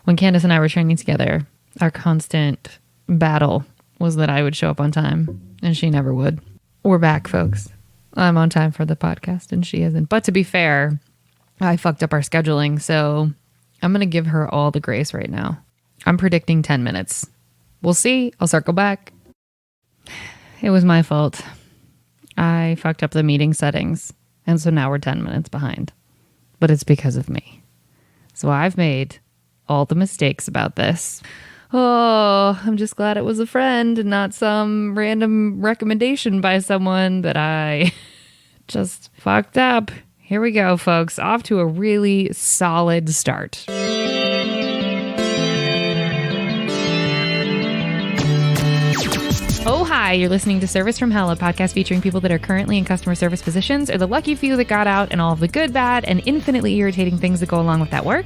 When Candace and I were training together, our constant battle was that I would show up on time and she never would. We're back, folks. I'm on time for the podcast and she isn't. But to be fair, I fucked up our scheduling, so I'm going to give her all the grace right now. I'm predicting 10 minutes. We'll see. I'll circle back. It was my fault. I fucked up the meeting settings, and so now we're 10 minutes behind. But it's because of me. So I've made all the mistakes about this. Oh, I'm just glad it was a friend and not some random recommendation by someone that I just fucked up. Here we go, folks. Off to a really solid start. Oh, hi. You're listening to Service from Hell, a podcast featuring people that are currently in customer service positions or the lucky few that got out and all of the good, bad, and infinitely irritating things that go along with that work.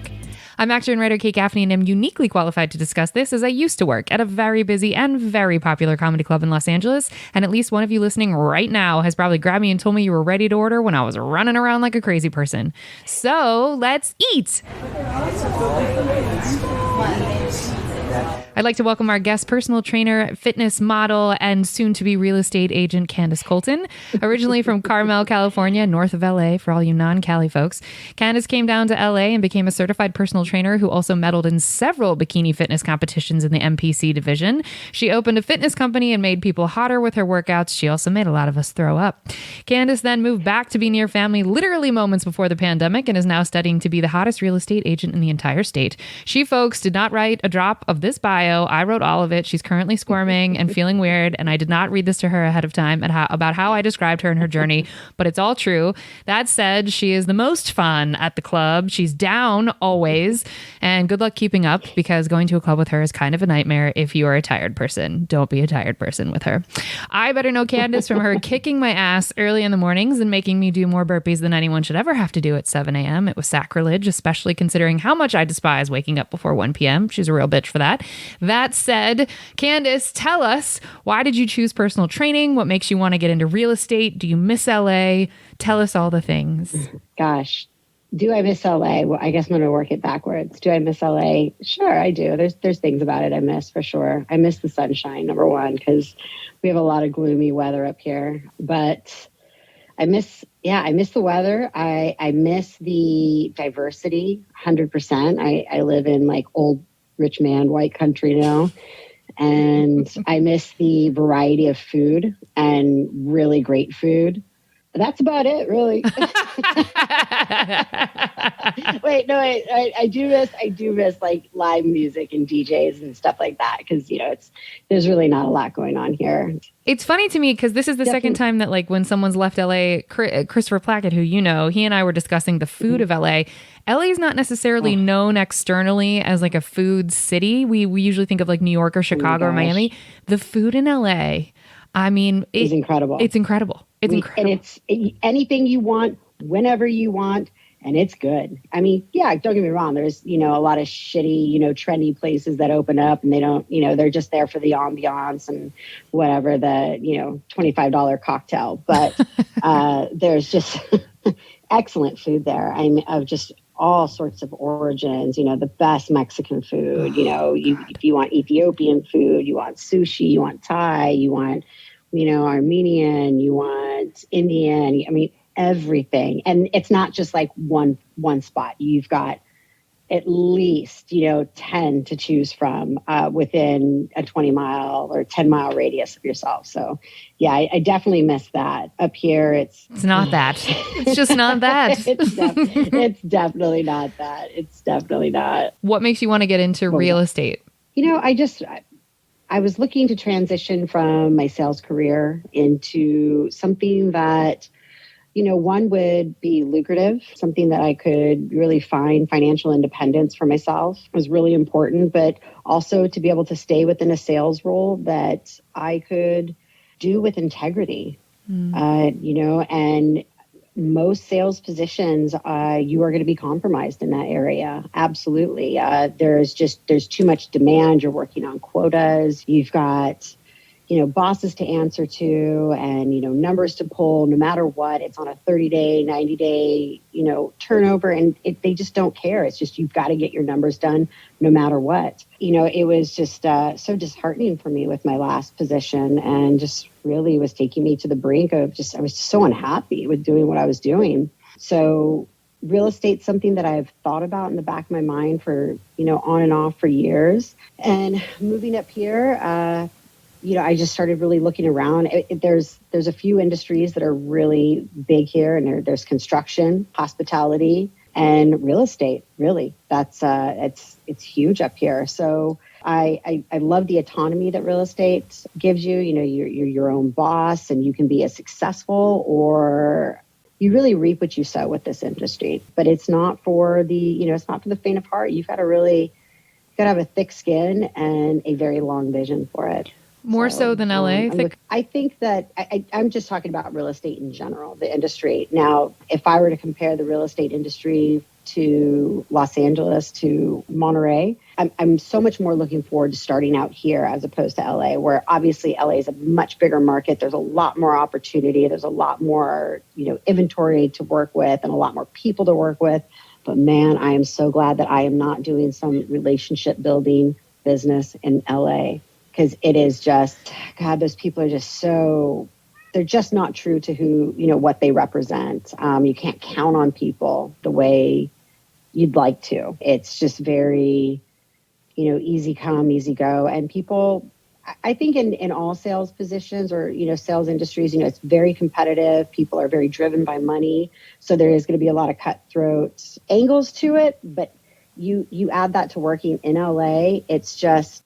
I'm actor and writer Kate Gaffney, and am uniquely qualified to discuss this as I used to work at a very busy and very popular comedy club in Los Angeles, and at least one of you listening right now has probably grabbed me and told me you were ready to order when I was running around like a crazy person. So let's eat! I'd like to welcome our guest personal trainer, fitness model, and soon-to-be real estate agent, Candace Colton. Originally from Carmel, California, north of LA, for all you non-Cali folks. Candace came down to LA and became a certified personal trainer who also medaled in several bikini fitness competitions in the MPC division. She opened a fitness company and made people hotter with her workouts. She also made a lot of us throw up. Candace then moved back to be near family literally moments before the pandemic and is now studying to be the hottest real estate agent in the entire state. She, folks, did not write a drop of this bio. I wrote all of it. She's currently squirming and feeling weird, and I did not read this to her ahead of time about how I described her and her journey, but it's all true. That said, she is the most fun at the club. She's down always, and good luck keeping up, because going to a club with her is kind of a nightmare if you are a tired person. Don't be a tired person with her. I better know Candace from her kicking my ass early in the mornings and making me do more burpees than anyone should ever have to do at 7 a.m. It was sacrilege, especially considering how much I despise waking up before 1 p.m. She's a real bitch for that. That said, Candace, tell us, why did you choose personal training? What makes you want to get into real estate? Do you miss LA? Tell us all the things. Gosh, do I miss LA? Well, I guess I'm going to work it backwards. Do I miss LA? Sure, I do. There's things about it I miss, for sure. I miss the sunshine, number one, because we have a lot of gloomy weather up here. But I miss the weather. I miss the diversity, 100%. I live in like old rich man, white country now. And I miss the variety of food and really great food. But that's about it, really. I do miss like live music and DJs and stuff like that. Cause there's really not a lot going on here. It's funny to me because this is the second time that like when someone's left LA, Christopher Plackett, who he and I were discussing the food of LA. LA is not necessarily known externally as like a food city. We usually think of like New York or Chicago or Miami. The food in LA, I mean, it's incredible. It's incredible. And it's anything you want, whenever you want, and it's good. I mean, yeah, don't get me wrong. There's, a lot of shitty, trendy places that open up and they don't, they're just there for the ambiance and whatever, the, $25 cocktail. But there's just excellent food there. Of just all sorts of origins, the best Mexican food, if you want Ethiopian food, you want sushi, you want Thai, you want, Armenian, you want Indian, everything. And it's not just like one spot. You've got at least, 10 to choose from within a 20-mile or 10-mile radius of yourself. So, yeah, I definitely miss that. Up here, it's not that. It's just not that. It's definitely not that. It's definitely not. What makes you want to get into real estate? I was looking to transition from my sales career into something that, one would be lucrative, something that I could really find financial independence for myself was really important, but also to be able to stay within a sales role that I could do with integrity, and most sales positions, you are going to be compromised in that area. Absolutely. There's too much demand. You're working on quotas. You've got, bosses to answer to and, numbers to pull no matter what. It's on a 30-day, 90-day, turnover, and they just don't care. It's just, you've got to get your numbers done no matter what. It was just so disheartening for me with my last position, and just really was taking me to the brink of I was just so unhappy with doing what I was doing. So real estate's something that I've thought about in the back of my mind for, on and off for years. And moving up here, I just started really looking around. There's a few industries that are really big here, and there's construction, hospitality, and real estate. Really, that's it's huge up here. So I love the autonomy that real estate gives you. You're your own boss, and you can be as successful, or you really reap what you sow with this industry. But it's not for it's not for the faint of heart. You've got to have a thick skin and a very long vision for it. More so than LA? I think that I'm just talking about real estate in general, the industry. Now, if I were to compare the real estate industry to Los Angeles, to Monterey, I'm so much more looking forward to starting out here as opposed to LA, where obviously LA is a much bigger market. There's a lot more opportunity. There's a lot more, inventory to work with and a lot more people to work with. But man, I am so glad that I am not doing some relationship building business in LA. Because it is just, God, those people are just they're just not true to who, what they represent. You can't count on people the way you'd like to. It's just very, easy come, easy go. And people, I think in all sales positions or, sales industries, it's very competitive. People are very driven by money. So there is going to be a lot of cutthroat angles to it. But you add that to working in LA, it's just,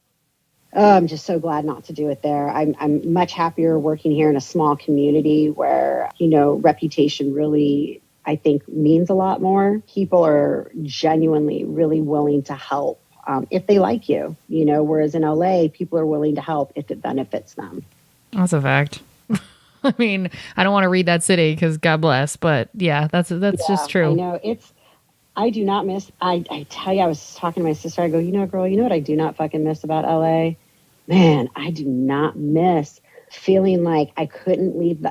I'm just so glad not to do it there. I'm much happier working here in a small community where, reputation really, I think, means a lot more. People are genuinely really willing to help if they like you, whereas in LA, people are willing to help if it benefits them. That's a fact. I mean, I don't want to read that city because God bless, but yeah, that's just true. I know. I do not miss, I tell you, I was talking to my sister, I go, girl, what I do not fucking miss about LA? Man, I do not miss feeling like I couldn't leave,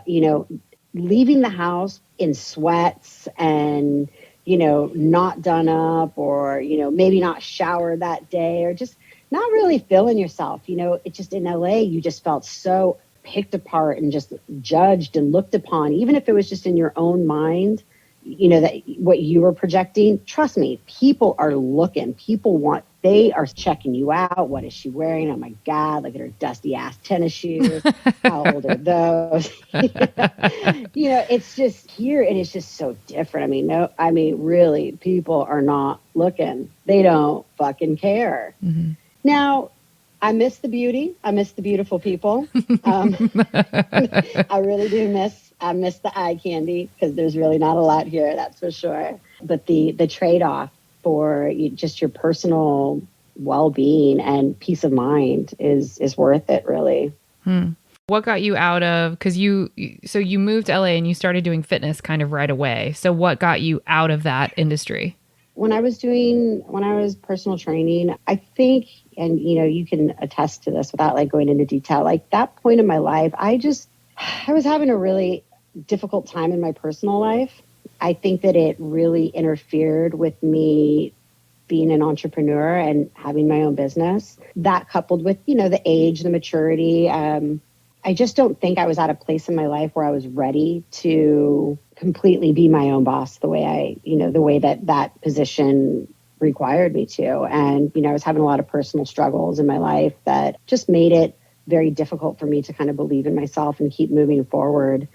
leaving the house in sweats and, not done up or, maybe not shower that day or just not really feeling yourself. It just in LA, you just felt so picked apart and just judged and looked upon, even if it was just in your own mind. That what you were projecting, trust me, people are looking. They are checking you out. What is she wearing? Oh my God, look at her dusty ass tennis shoes. How old are those? It's just here and it's just so different. Really, people are not looking. They don't fucking care. Mm-hmm. Now, I miss the beauty. I miss the beautiful people. I really do I miss the eye candy because there's really not a lot here, that's for sure. But the trade-off for just your personal well-being and peace of mind is worth it, really. What got you out of, because you moved to LA and you started doing fitness kind of right away. So what got you out of that industry? When I was personal training, I think, and you can attest to this without going into detail, that point in my life, I was having a really difficult time in my personal life. I think that it really interfered with me being an entrepreneur and having my own business. That coupled with, the age, the maturity, I just don't think I was at a place in my life where I was ready to completely be my own boss the way that position required me to. And, I was having a lot of personal struggles in my life that just made it very difficult for me to kind of believe in myself and keep moving forward.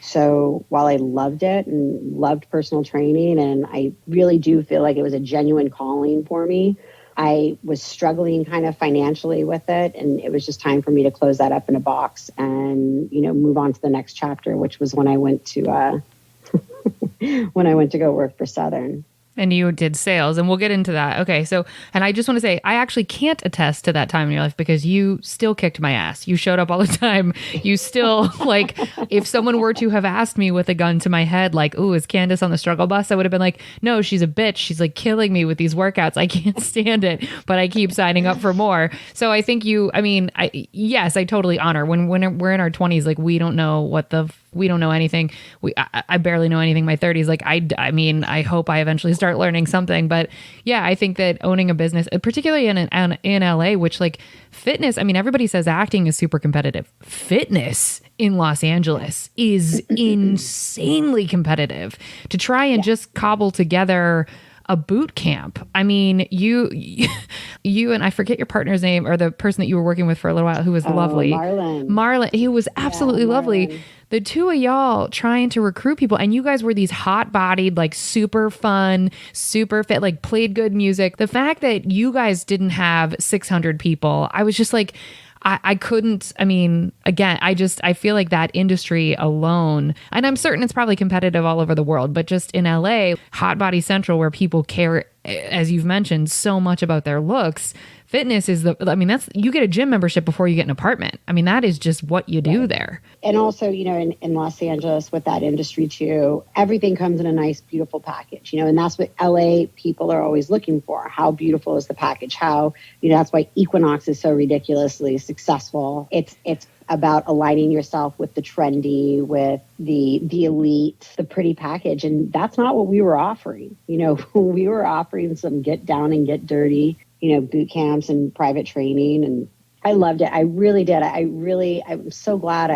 So while I loved it and loved personal training, and I really do feel like it was a genuine calling for me, I was struggling kind of financially with it. And it was just time for me to close that up in a box and, move on to the next chapter, which was when I went to, go work for Southern. And you did sales, and we'll get into that. Okay. So, and I just want to say, I actually can't attest to that time in your life because you still kicked my ass. You showed up all the time. You still, like, if someone were to have asked me with a gun to my head, like, ooh, is Candace on the struggle bus? I would have been like, no, she's a bitch. She's like killing me with these workouts. I can't stand it, but I keep signing up for more. So I think yes, I totally honor when we're in our 20s, like, we don't know we don't know anything. I barely know anything in my 30s. Like, I mean, I hope I eventually start learning something. But yeah, I think that owning a business, particularly in LA, which, like, fitness, I mean, everybody says acting is super competitive. Fitness in Los Angeles is insanely competitive. To try and just cobble together a boot camp. I mean, you and I forget your partner's name, or the person that you were working with for a little while, who was lovely. Marlon. He was absolutely lovely. The two of y'all trying to recruit people, and you guys were these hot-bodied, like, super fun, super fit, like, played good music. The fact that you guys didn't have 600 people, I was just like, I couldn't, I mean, again, I feel like that industry alone, and I'm certain it's probably competitive all over the world, but just in LA, Hot Body Central, where people care, as you've mentioned, so much about their looks, fitness is you get a gym membership before you get an apartment. I mean, that is just what you do there. And also, in Los Angeles with that industry too, everything comes in a nice, beautiful package, and that's what LA people are always looking for. How beautiful is the package? How, that's why Equinox is so ridiculously successful. It's about aligning yourself with the trendy, with the elite, the pretty package. And that's not what we were offering. We were offering some get down and get dirty, boot camps and private training. And I loved it. I really did. I'm so glad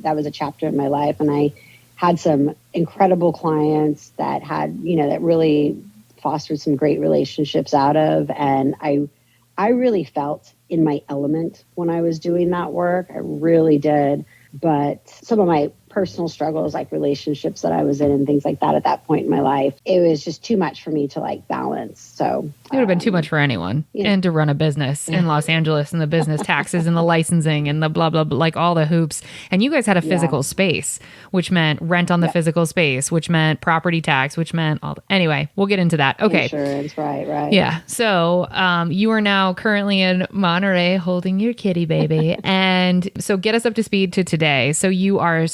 that was a chapter in my life. And I had some incredible clients that had, that really fostered some great relationships out of. And I really felt in my element when I was doing that work. I really did. But some of my personal struggles, like relationships that I was in and things like that at that point in my life, it was just too much for me to, like, balance. So it would have been too much for anyone. And to run a business in Los Angeles, and the business taxes and the licensing and the blah, blah, blah, like all the hoops. And you guys had a physical space, which meant rent on the physical space, which meant property tax, which meant anyway, we'll get into that. Okay. Insurance, right. Yeah. So you are now currently in Monterey holding your kitty baby. And so get us up to speed to today. So you are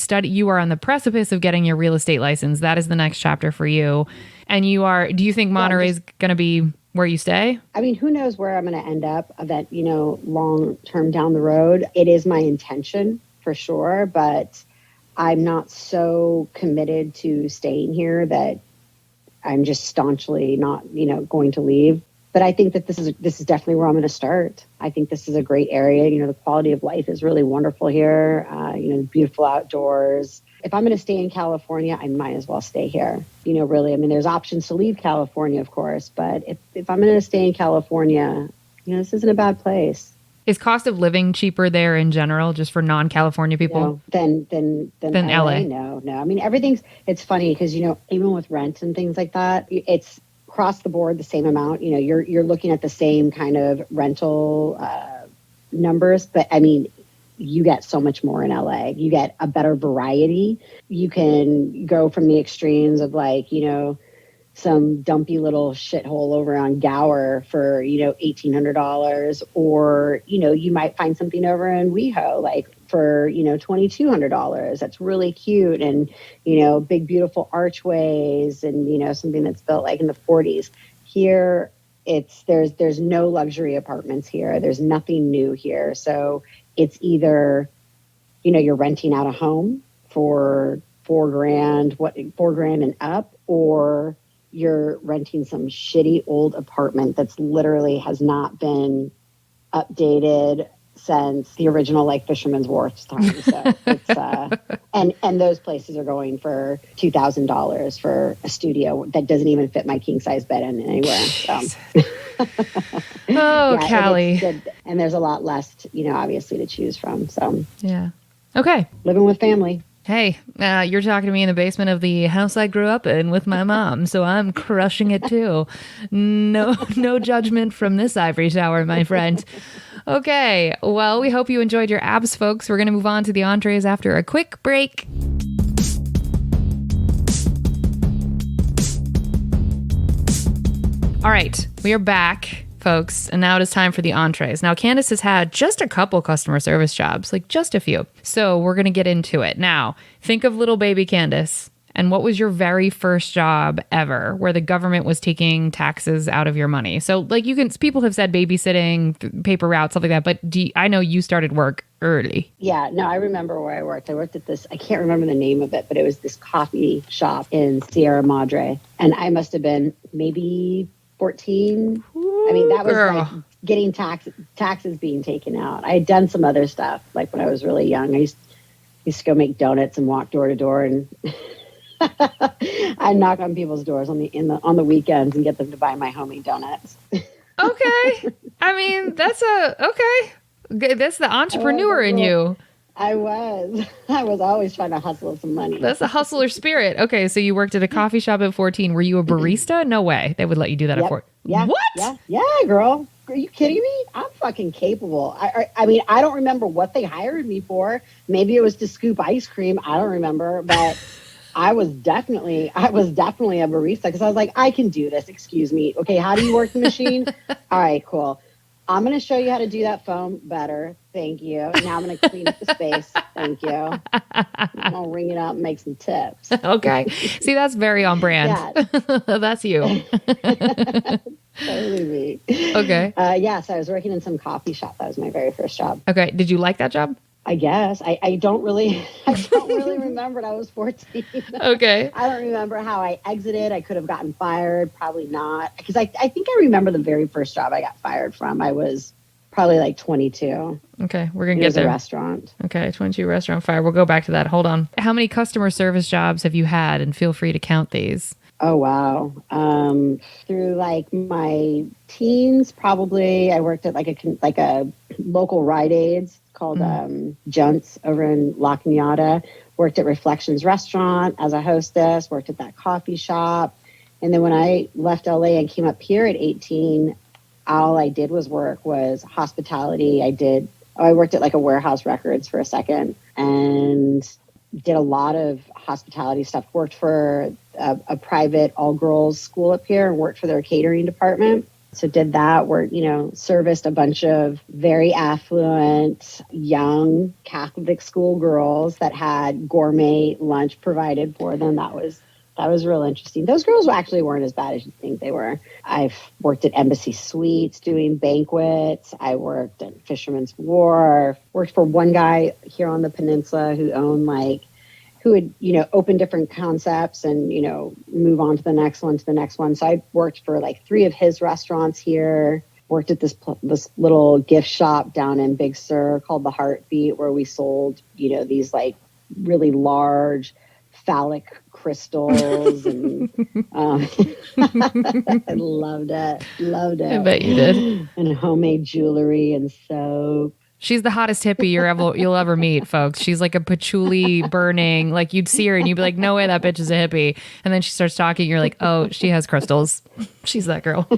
on the precipice of getting your real estate license. That is the next chapter for you. And do you think Monterey is going to be where you stay? I mean, who knows where I'm going to end up that, long term down the road. It is my intention for sure, but I'm not so committed to staying here that I'm just staunchly not, going to leave. But I think that this is definitely where I'm going to start. I think this is a great area. The quality of life is really wonderful here. Beautiful outdoors. If I'm going to stay in California, I might as well stay here. Really. I mean, there's options to leave California, of course. But if I'm going to stay in California, this isn't a bad place. Is cost of living cheaper there in general, just for non-California people? No, than LA? No. I mean, it's funny because, even with rent and things like that, it's across the board the same amount. You're looking at the same kind of rental numbers, but I mean, you get so much more in LA. You get a better variety. You can go from the extremes of, like, some dumpy little shithole over on Gower for, $1,800, or, you might find something over in WeHo, like, for, $2,200. That's really cute. And, big, beautiful archways and, something that's built like in the 40s. Here, there's no luxury apartments here. There's nothing new here. So it's either, you're renting out a home for $4,000 and up, or you're renting some shitty old apartment that's literally has not been updated since the original, like, Fisherman's Wharf time. So it's and those places are going for $2,000 for a studio that doesn't even fit my king size bed in anywhere. So. Callie. And there's a lot less, obviously, to choose from. So yeah, okay, living with family. Hey, you're talking to me in the basement of the house I grew up in with my mom, so I'm crushing it too. No judgment from this ivory tower, my friend. Okay, well, we hope you enjoyed your abs, folks. We're going to move on to the entrees after a quick break. All right, we are back, folks, and now it is time for the entrees. Now, Candace has had just a couple customer service jobs, like just a few. So we're going to get into it. Now, think of little baby Candace. And what was your very first job ever where the government was taking taxes out of your money? So like people have said babysitting, paper route, stuff like that. But I know you started work early. Yeah, no, I remember where I worked. I worked at this, I can't remember the name of it, but it was this coffee shop in Sierra Madre. And I must have been maybe 14. I mean, that was like getting taxes being taken out. I had done some other stuff, like when I was really young. I used to go make donuts and walk door to door and I knock on people's doors on the weekends and get them to buy my homemade donuts. Okay. I mean, that's the entrepreneur in you. I was always trying to hustle some money. That's the hustler spirit. Okay, so you worked at a coffee shop at 14. Were you a barista? No way. They would let you do that at 14. Yeah. What? Yeah, girl. Are you kidding me? I'm fucking capable. I mean, I don't remember what they hired me for. Maybe it was to scoop ice cream. I don't remember, but I was definitely a barista because I was like, I can do this. Excuse me. Okay, how do you work the machine? All right, cool. I'm going to show you how to do that foam better. Thank you. Now I'm going to clean up the space. Thank you. I'm going to ring it out and make some tips. Okay. See, that's very on brand. Yeah. That's you. Totally me. Okay. So I was working in some coffee shop. That was my very first job. Okay. Did you like that job? I guess. I don't really remember. I was 14. Okay. I don't remember how I exited. I could have gotten fired. Probably not. Because I think I remember the very first job I got fired from. I was probably like 22. Okay. We're going to get there. It was a restaurant. Okay. 22 restaurant fire. We'll go back to that. Hold on. How many customer service jobs have you had? And feel free to count these. Oh, wow. Through like my teens, probably I worked at like a local Rite Aids called Junts over in La Cañada. Worked at Reflections Restaurant as a hostess, worked at that coffee shop. And then when I left LA and came up here at 18, all I did was hospitality. I worked at like a Warehouse Records for a second and did a lot of hospitality stuff. Worked for a private all-girls school up here and worked for their catering department. So did that, serviced a bunch of very affluent, young Catholic school girls that had gourmet lunch provided for them. That was real interesting. Those girls actually weren't as bad as you think they were. I've worked at Embassy Suites doing banquets. I worked at Fisherman's Wharf. Worked for one guy here on the peninsula who would, open different concepts and, move on to the next one. So I worked for like 3 of his restaurants here. Worked at this little gift shop down in Big Sur called The Heartbeat, where we sold, these like really large phallic crystals. And I loved it. I bet you did. And homemade jewelry and soap. She's the hottest hippie you'll ever meet, folks. She's like a patchouli burning, like you'd see her and you'd be like, no way that bitch is a hippie. And then she starts talking. You're like, oh, she has crystals. She's that girl.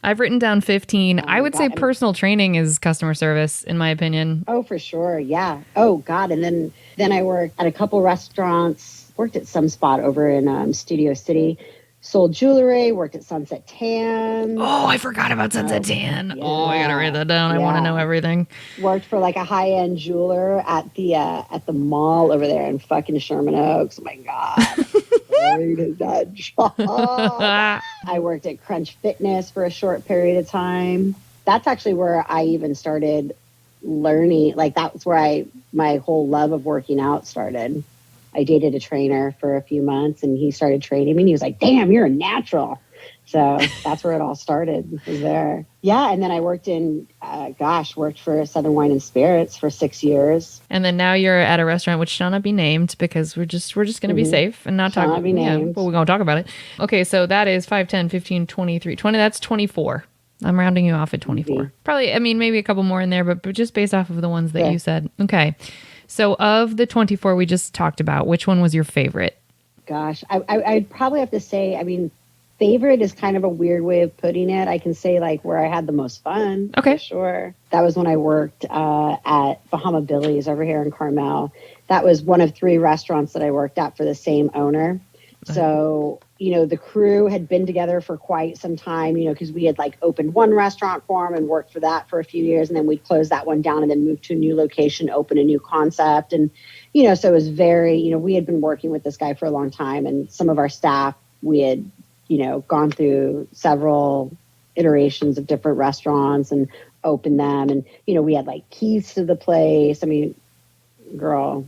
I've written down 15. I would say personal training is customer service, in my opinion. Oh, for sure. Yeah. Oh, God. And then I worked at a couple restaurants, worked at some spot over in Studio City. Sold jewelry, worked at Sunset Tan. Oh, I forgot about Sunset Tan. Yeah. Oh, I gotta write that down. I want to know everything. Worked for like a high-end jeweler at the mall over there in fucking Sherman Oaks. Oh my God. Hated that job. I worked at Crunch Fitness for a short period of time. That's actually where I even started learning. Like that's where my whole love of working out started. I dated a trainer for a few months and he started training me and he was like, damn, you're a natural. So that's where it all started, was there. Yeah. And then I worked for Southern Wine and Spirits for 6 years. And then now you're at a restaurant which shall not be named because we're just going to be safe and not talk about it. Yeah, but we're going to talk about it. Okay. So that is 5, 10, 15, 23, 20. That's 24. I'm rounding you off at 24. Mm-hmm. Probably, maybe a couple more in there, but just based off of the ones that you said. Okay. So of the 24 we just talked about, which one was your favorite? Gosh, I'd probably have to say, favorite is kind of a weird way of putting it. I can say like where I had the most fun. Okay. For sure. That was when I worked at Bahama Billy's over here in Carmel. That was one of 3 restaurants that I worked at for the same owner. So the crew had been together for quite some time, because we had like opened one restaurant for him and worked for that for a few years. And then we closed that one down and then moved to a new location, open a new concept. And, so it was very, we had been working with this guy for a long time, and some of our staff, we had, gone through several iterations of different restaurants and opened them. And, we had like keys to the place. I mean, girl,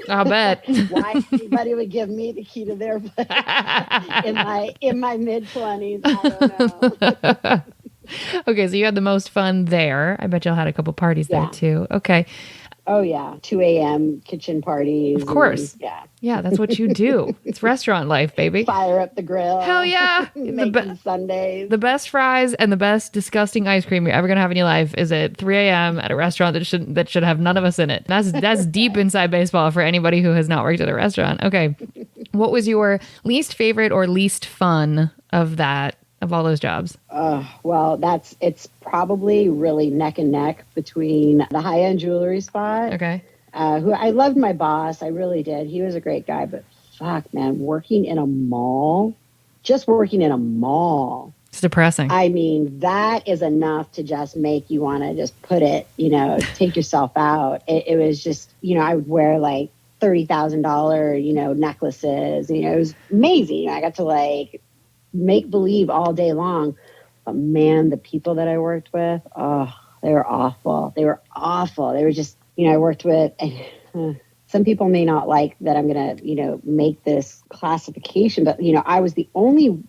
I'll bet. Why anybody would give me the key to their place in my mid-20s? I don't know. Okay, so you had the most fun there. I bet y'all had a couple parties there too. Okay. Oh yeah, 2 a.m. kitchen parties. Of course. Yeah, that's what you do. It's restaurant life, baby. Fire up the grill. Hell yeah. Making Sundays. The best fries and the best disgusting ice cream you're ever gonna have in your life is at 3 a.m. at a restaurant that should have none of us in it. That's deep inside baseball for anybody who has not worked at a restaurant. Okay. What was your least favorite or least fun of all those jobs? Well, it's probably really neck and neck between the high-end jewelry spot. Okay. Who I loved my boss. I really did. He was a great guy, but fuck, man, working in a mall, It's depressing. I mean, that is enough to just make you want to just put it, take yourself out. It was just, I would wear like $30,000, necklaces. It was amazing. I got to like make believe all day long. But man, the people that I worked with, they were awful. They were just, I worked with, some people may not like that I'm going to, make this classification, but, I was the only,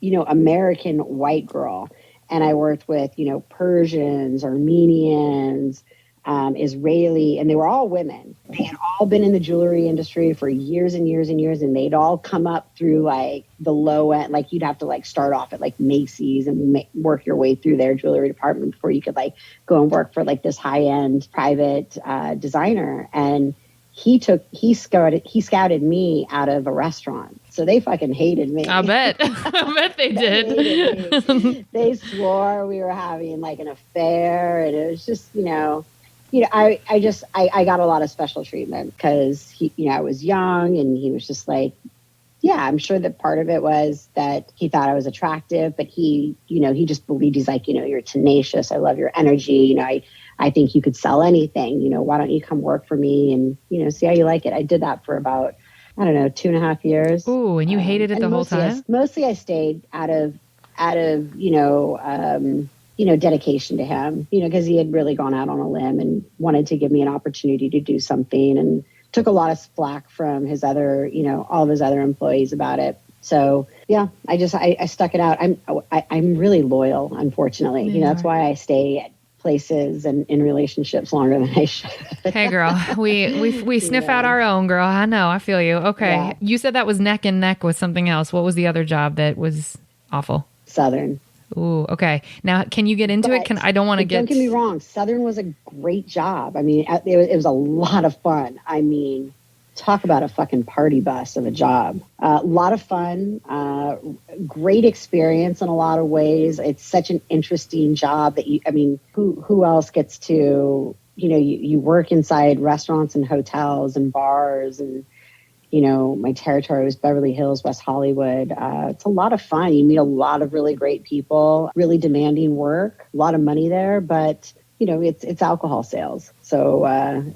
American white girl. And I worked with, Persians, Armenians, Israeli, and they were all women. They had all been in the jewelry industry for years and years and years, and they'd all come up through like the low end. Like you'd have to like start off at like Macy's and work your way through their jewelry department before you could like go and work for like this high end private designer. And he scouted me out of a restaurant. So they fucking hated me. I bet. I bet they did. They swore we were having like an affair, and it was just, I got a lot of special treatment because I was young, and he was just like, yeah, I'm sure that part of it was that he thought I was attractive, but he just believed, he's like, you're tenacious. I love your energy. I think you could sell anything. Why don't you come work for me and, see how you like it? I did that for about, 2.5 years. Ooh, and you hated it the whole time? Mostly I stayed out of dedication to him, because he had really gone out on a limb and wanted to give me an opportunity to do something, and took a lot of flack from his other, all of his other employees about it. So yeah, I stuck it out. I'm really loyal, unfortunately. That's why I stay at places and in relationships longer than I should. Hey girl, we sniff out our own, girl. I know. I feel you. Okay. Yeah. You said that was neck and neck with something else. What was the other job that was awful? Southern. Ooh, okay. Now, can you get into it? I don't want to get... Don't get me wrong. Southern was a great job. I mean, it was a lot of fun. I mean, talk about a fucking party bus of a job. A lot of fun, great experience in a lot of ways. It's such an interesting job that who else gets to, you work inside restaurants and hotels and bars, and my territory was Beverly Hills, West Hollywood. It's a lot of fun. You meet a lot of really great people, really demanding work, a lot of money there, but it's alcohol sales. So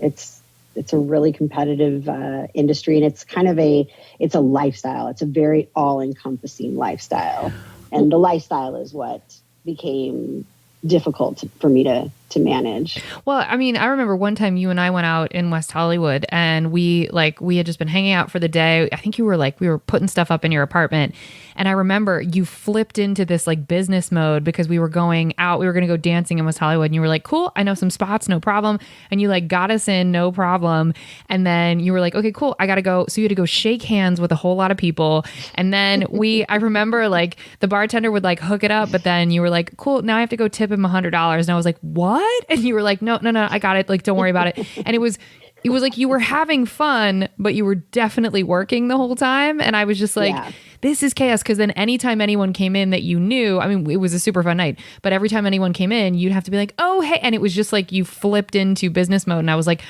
it's a really competitive industry, and it's a lifestyle. It's a very all-encompassing lifestyle. And the lifestyle is what became difficult for me to manage. Well, I mean, I remember one time you and I went out in West Hollywood, and we had just been hanging out for the day. I think we were putting stuff up in your apartment. And I remember you flipped into this like business mode because we were going out. We were going to go dancing in West Hollywood, and you were like, cool, I know some spots, no problem. And you like got us in, no problem. And then you were like, okay, cool, I got to go. So you had to go shake hands with a whole lot of people. And then I remember like the bartender would like hook it up, but then you were like, cool, now I have to go tip him $100. And I was like, what? And you were like, no, I got it. Like, don't worry about it. And it was like you were having fun, but you were definitely working the whole time. And I was just like, this is chaos. Because then anytime anyone came in that you knew, I mean, it was a super fun night, but every time anyone came in, you'd have to be like, oh, hey. And it was just like you flipped into business mode. And I was like,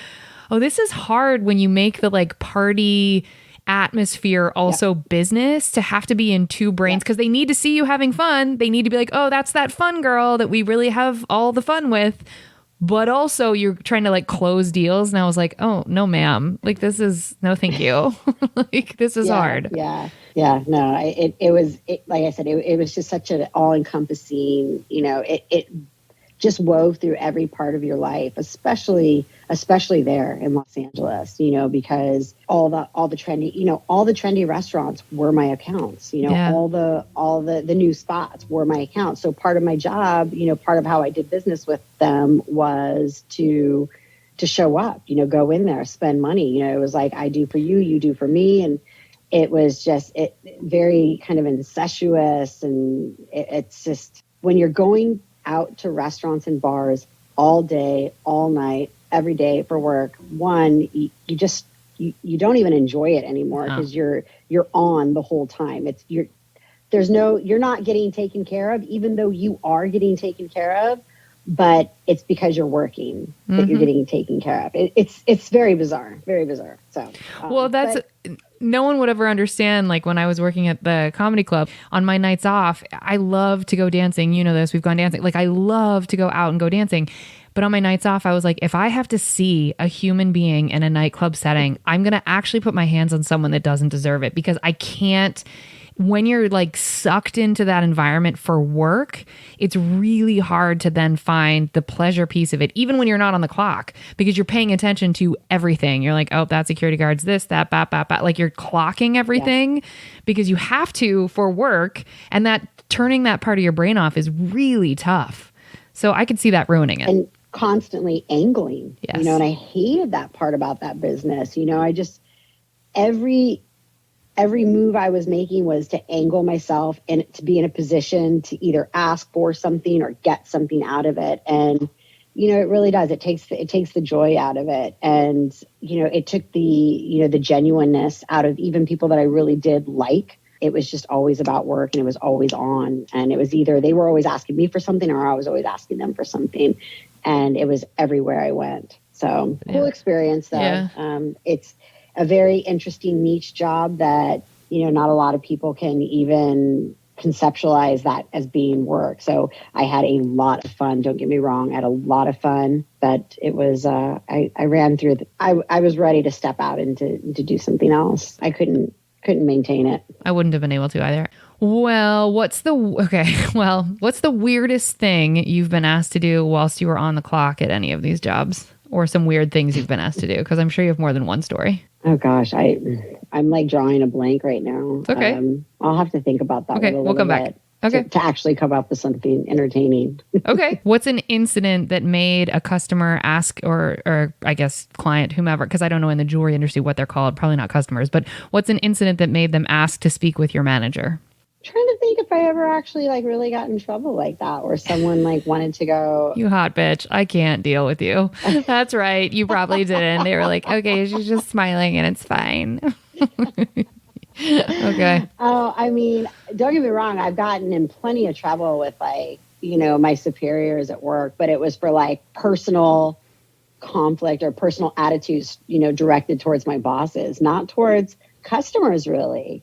oh, this is hard when you make the like party atmosphere, also business, to have to be in two brains because they need to see you having fun. They need to be like, oh, that's that fun girl that we really have all the fun with. But also you're trying to like close deals. And I was like, oh, no, ma'am. Like, this is no, thank you. Like, this is hard. Yeah. No, it was, like I said, it was just such an all encompassing, it just wove through every part of your life, especially there in Los Angeles, because all the trendy restaurants were my accounts, all the new spots were my accounts. So part of my job, part of how I did business with them was to show up, go in there, spend money. It was like, I do for you, you do for me. And it was just very kind of incestuous. And it's just, when you're going out to restaurants and bars all day, all night, every day for work, one, you don't even enjoy it anymore because you're on the whole time. You're not getting taken care of, even though you are getting taken care of, but it's because you're working that you're getting taken care of. It's very bizarre, very bizarre. So, no one would ever understand. Like when I was working at the comedy club on my nights off, I love to go dancing. You know this, we've gone dancing. Like I love to go out and go dancing. But on my nights off, I was like, if I have to see a human being in a nightclub setting, I'm going to actually put my hands on someone that doesn't deserve it, because I can't. When you're like sucked into that environment for work, it's really hard to then find the pleasure piece of it, even when you're not on the clock, because you're paying attention to everything. You're like, oh, that security guard's this, that, bat. Like you're clocking everything because you have to for work. And that turning that part of your brain off is really tough. So I could see that ruining it. And constantly angling, yes. And I hated that part about that business. I just, every move I was making was to angle myself and to be in a position to either ask for something or get something out of it. And, it really does. It takes the joy out of it. And, it took the genuineness out of even people that I really did like. It was just always about work and it was always on. And it was either they were always asking me for something or I was always asking them for something. And it was everywhere I went. So cool experience though. Yeah. It's a very interesting niche job that, not a lot of people can even conceptualize that as being work. So I had a lot of fun. Don't get me wrong. I had a lot of fun, but it was, I ran through, I was ready to step out and to do something else. I couldn't maintain it. I wouldn't have been able to either. Well, what's the weirdest thing you've been asked to do whilst you were on the clock at any of these jobs? Or some weird things you've been asked to do? Because I'm sure you have more than one story. Oh gosh, I'm like drawing a blank right now. Okay. I'll have to think about that. Okay, we'll come back. Okay. To actually come up with something entertaining. Okay. What's an incident that made a customer ask, or I guess client, whomever, because I don't know in the jewelry industry what they're called, probably not customers, but what's an incident that made them ask to speak with your manager? Trying to think if I ever actually like really got in trouble like that, or someone like wanted to go, you hot bitch, I can't deal with you. That's right. You probably didn't. They were like, okay, she's just smiling and it's fine. Okay. Oh, I mean, don't get me wrong. I've gotten in plenty of trouble with like, my superiors at work, but it was for like personal conflict or personal attitudes, directed towards my bosses, not towards customers really.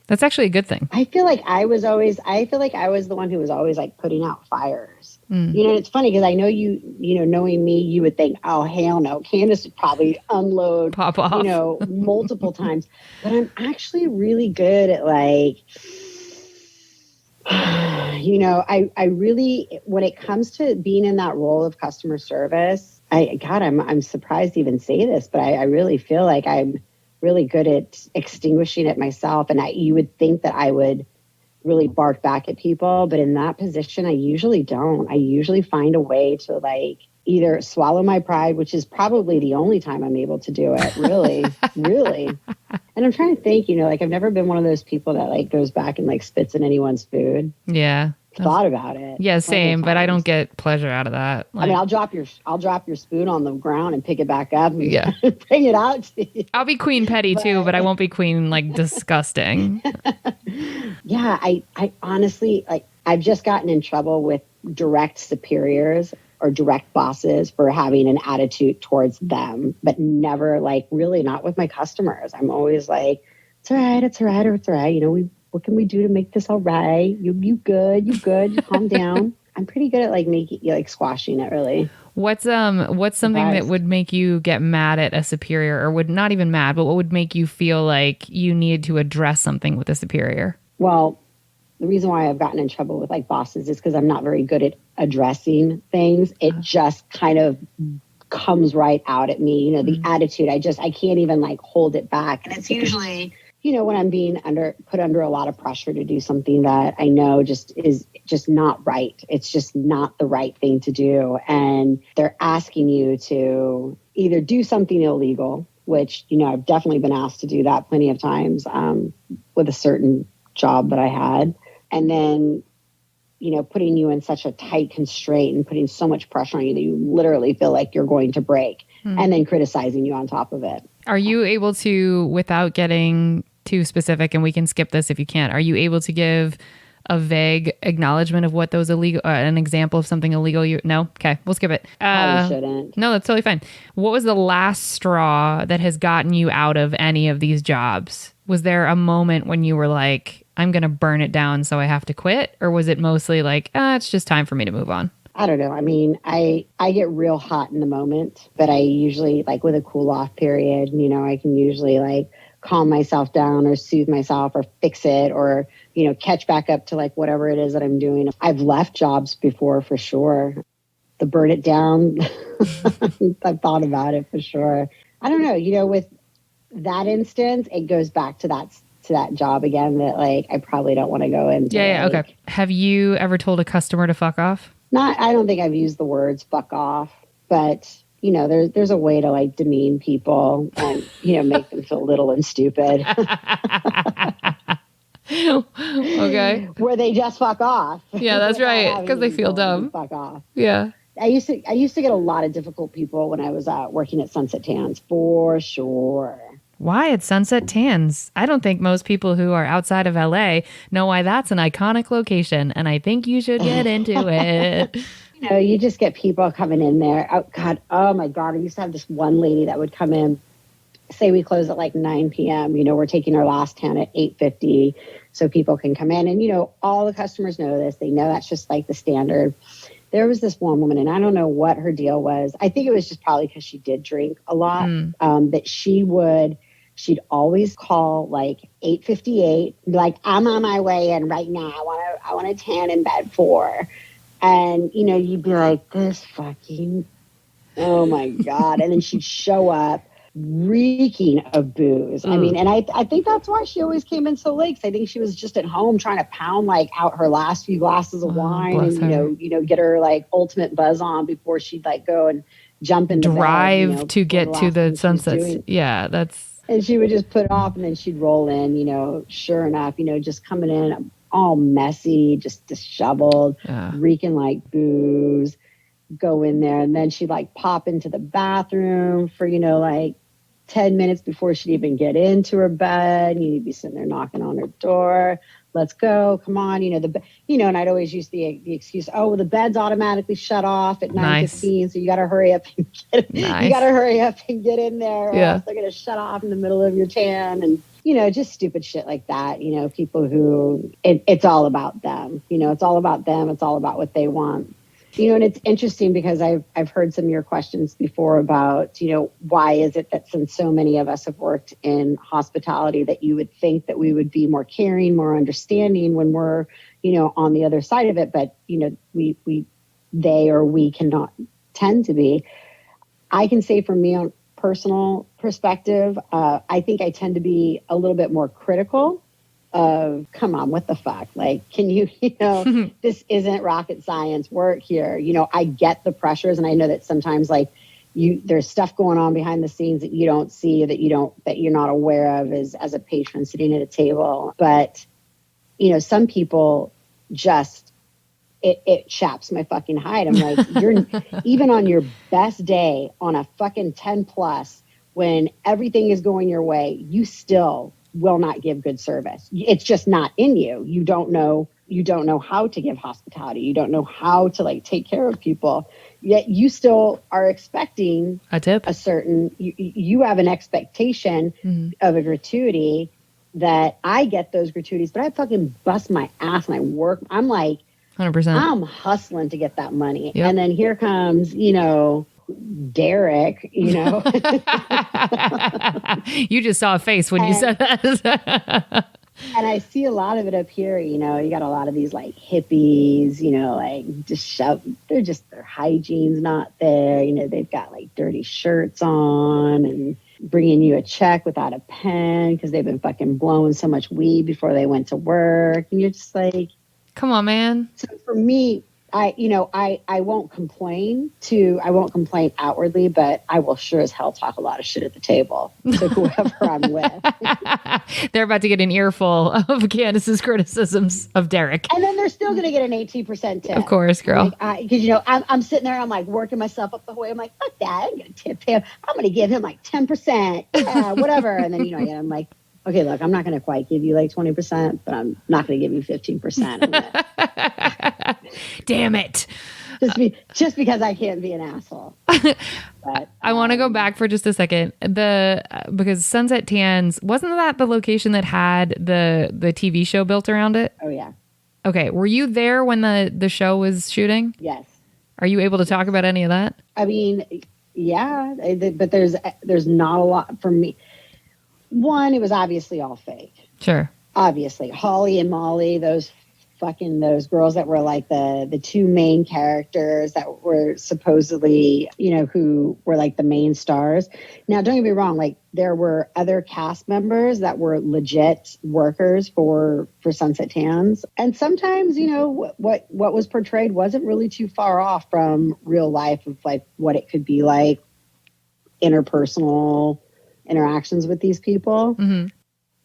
That's actually a good thing. I feel like I was the one who was always like putting out fires. It's funny because I know knowing me, you would think, oh, hell no, Candace would probably unload, pop off, multiple times. But I'm actually really good at like, I really, when it comes to being in that role of customer service, I'm surprised to even say this, but I really feel like I'm really good at extinguishing it myself. And you would think that I would really bark back at people, but in that position, I usually don't. I usually find a way to like either swallow my pride, which is probably the only time I'm able to do it, really, really. And I'm trying to think, like I've never been one of those people that like goes back and like spits in anyone's food. Yeah. Thought about it. Yeah, same, but I don't get pleasure out of that. Like, I mean, I'll drop your spoon on the ground and pick it back up and bring it out to you. I'll be queen petty too, but I won't be queen like disgusting. Yeah, I honestly like I've just gotten in trouble with direct superiors or direct bosses for having an attitude towards them, but never like really not with my customers. I'm always like, it's all right, it's all right, or it's all right. What can we do to make this all right? You good, you calm down. I'm pretty good at like squashing it really. What's something that would make you get mad at a superior, or would not even mad, but what would make you feel like you needed to address something with a superior? Well, the reason why I've gotten in trouble with like bosses is because I'm not very good at addressing things. It just kind of comes right out at me. The attitude, I can't even like hold it back. And it's usually, when I'm being put under a lot of pressure to do something that I know is not right. It's just not the right thing to do. And they're asking you to either do something illegal, which, I've definitely been asked to do that plenty of times with a certain job that I had. And then, putting you in such a tight constraint and putting so much pressure on you that you literally feel like you're going to break, and then criticizing you on top of it. Are you able to, without getting too specific, and we can skip this if you can't, are you able to give a vague acknowledgement of what those illegal, an example of something illegal no? Okay, we'll skip it. Probably shouldn't. No, that's totally fine. What was the last straw that has gotten you out of any of these jobs? Was there a moment when you were like, I'm going to burn it down, so I have to quit? Or was it mostly like, it's just time for me to move on? I don't know. I mean, I get real hot in the moment, but I usually like with a cool off period, I can usually like calm myself down or soothe myself or fix it or, catch back up to like whatever it is that I'm doing. I've left jobs before for sure. The burn it down. I've thought about it for sure. I don't know, with that instance, it goes back to that job again that like I probably don't want to go into. Yeah, okay. Have you ever told a customer to fuck off? I don't think I've used the words fuck off, but there's a way to like demean people and, make them feel little and stupid. Okay. Where they just fuck off. Yeah, that's right. Because they feel dumb. Fuck off. Yeah. I used to get a lot of difficult people when I was working at Sunset Tans, for sure. Why at Sunset Tans? I don't think most people who are outside of LA know why that's an iconic location, and I think you should get into it. You just get people coming in there. Oh my God. I used to have this one lady that would come in, say we close at like 9 p.m. We're taking our last tan at 8:50 so people can come in. And, all the customers know this. They know that's just like the standard. There was this one woman, and I don't know what her deal was. I think it was just probably because she did drink a lot, that she'd always call like 8:58, like, I'm on my way in right now. I want to tan in bed 4. And, you'd be like, this fucking, oh my God. And then she'd show up reeking of booze. I mean, and I think that's why she always came in so late. 'Cause I think she was just at home trying to pound like out her last few glasses of wine and, get her like ultimate buzz on before she'd like go and jump into drive bed, to get to the sunsets. Yeah, that's. And she would just put it off and then she'd roll in, sure enough, just coming in all messy, just disheveled, reeking like booze, go in there. And then she'd like pop into the bathroom for, like 10 minutes before she'd even get into her bed. And you'd be sitting there knocking on her door. Let's go. Come on. And I'd always use the excuse, the bed's automatically shut off at 9:15. So you got to hurry up and get in there. Or else they're going to shut off in the middle of your tan. And, just stupid shit like that. People who it's all about them, it's all about them. It's all about what they want. And it's interesting because I've heard some of your questions before about, why is it that since so many of us have worked in hospitality that you would think that we would be more caring, more understanding when we're, on the other side of it. But, we cannot tend to be. I can say for me on personal perspective, I think I tend to be a little bit more critical of, come on, what the fuck? Like, can you, this isn't rocket science work here. I get the pressures and I know that sometimes like there's stuff going on behind the scenes that you don't see, that you're not aware of as a patron sitting at a table. But, some people just, it chaps my fucking hide. I'm like, you're even on your best day on a fucking 10 plus, when everything is going your way, you still will not give good service. It's just not in you. You don't know you don't know how to give hospitality. You don't know how to like take care of people. Yet you still are expecting a tip, a certain, you have an expectation of a gratuity that I get those gratuities, but I fucking bust my ass and I work. I'm like, 100%. I'm hustling to get that money. Yep. And then here comes, Derek, You just saw a face when you said that. And I see a lot of it up here, you got a lot of these like hippies, like just their hygiene's not there. They've got like dirty shirts on and bringing you a check without a pen because they've been fucking blowing so much weed before they went to work. And you're just like, come on, man. So for me, I won't complain outwardly, but I will sure as hell talk a lot of shit at the table to whoever I'm with. They're about to get an earful of Candace's criticisms of Derek. And then they're still going to get an 18% tip. Of course, girl. Because, I'm sitting there, I'm like working myself up the whole way. I'm like, fuck that. I'm going to tip him. I'm going to give him like 10%, whatever. And then, I'm like, okay, look, I'm not going to quite give you like 20%, but I'm not going to give you 15%. Damn it. Just because I can't be an asshole. But, I want to go back for just a second. Because Sunset Tans, wasn't that the location that had the TV show built around it? Oh, yeah. Okay. Were you there when the show was shooting? Yes. Are you able to talk about any of that? I mean, yeah, but there's not a lot for me. One, it was obviously all fake. Sure. Obviously. Holly and Molly, those girls that were like the two main characters that were supposedly, who were like the main stars. Now, don't get me wrong, like there were other cast members that were legit workers for Sunset Tans. And sometimes, what was portrayed wasn't really too far off from real life of like what it could be like interpersonal interactions with these people. Mm-hmm.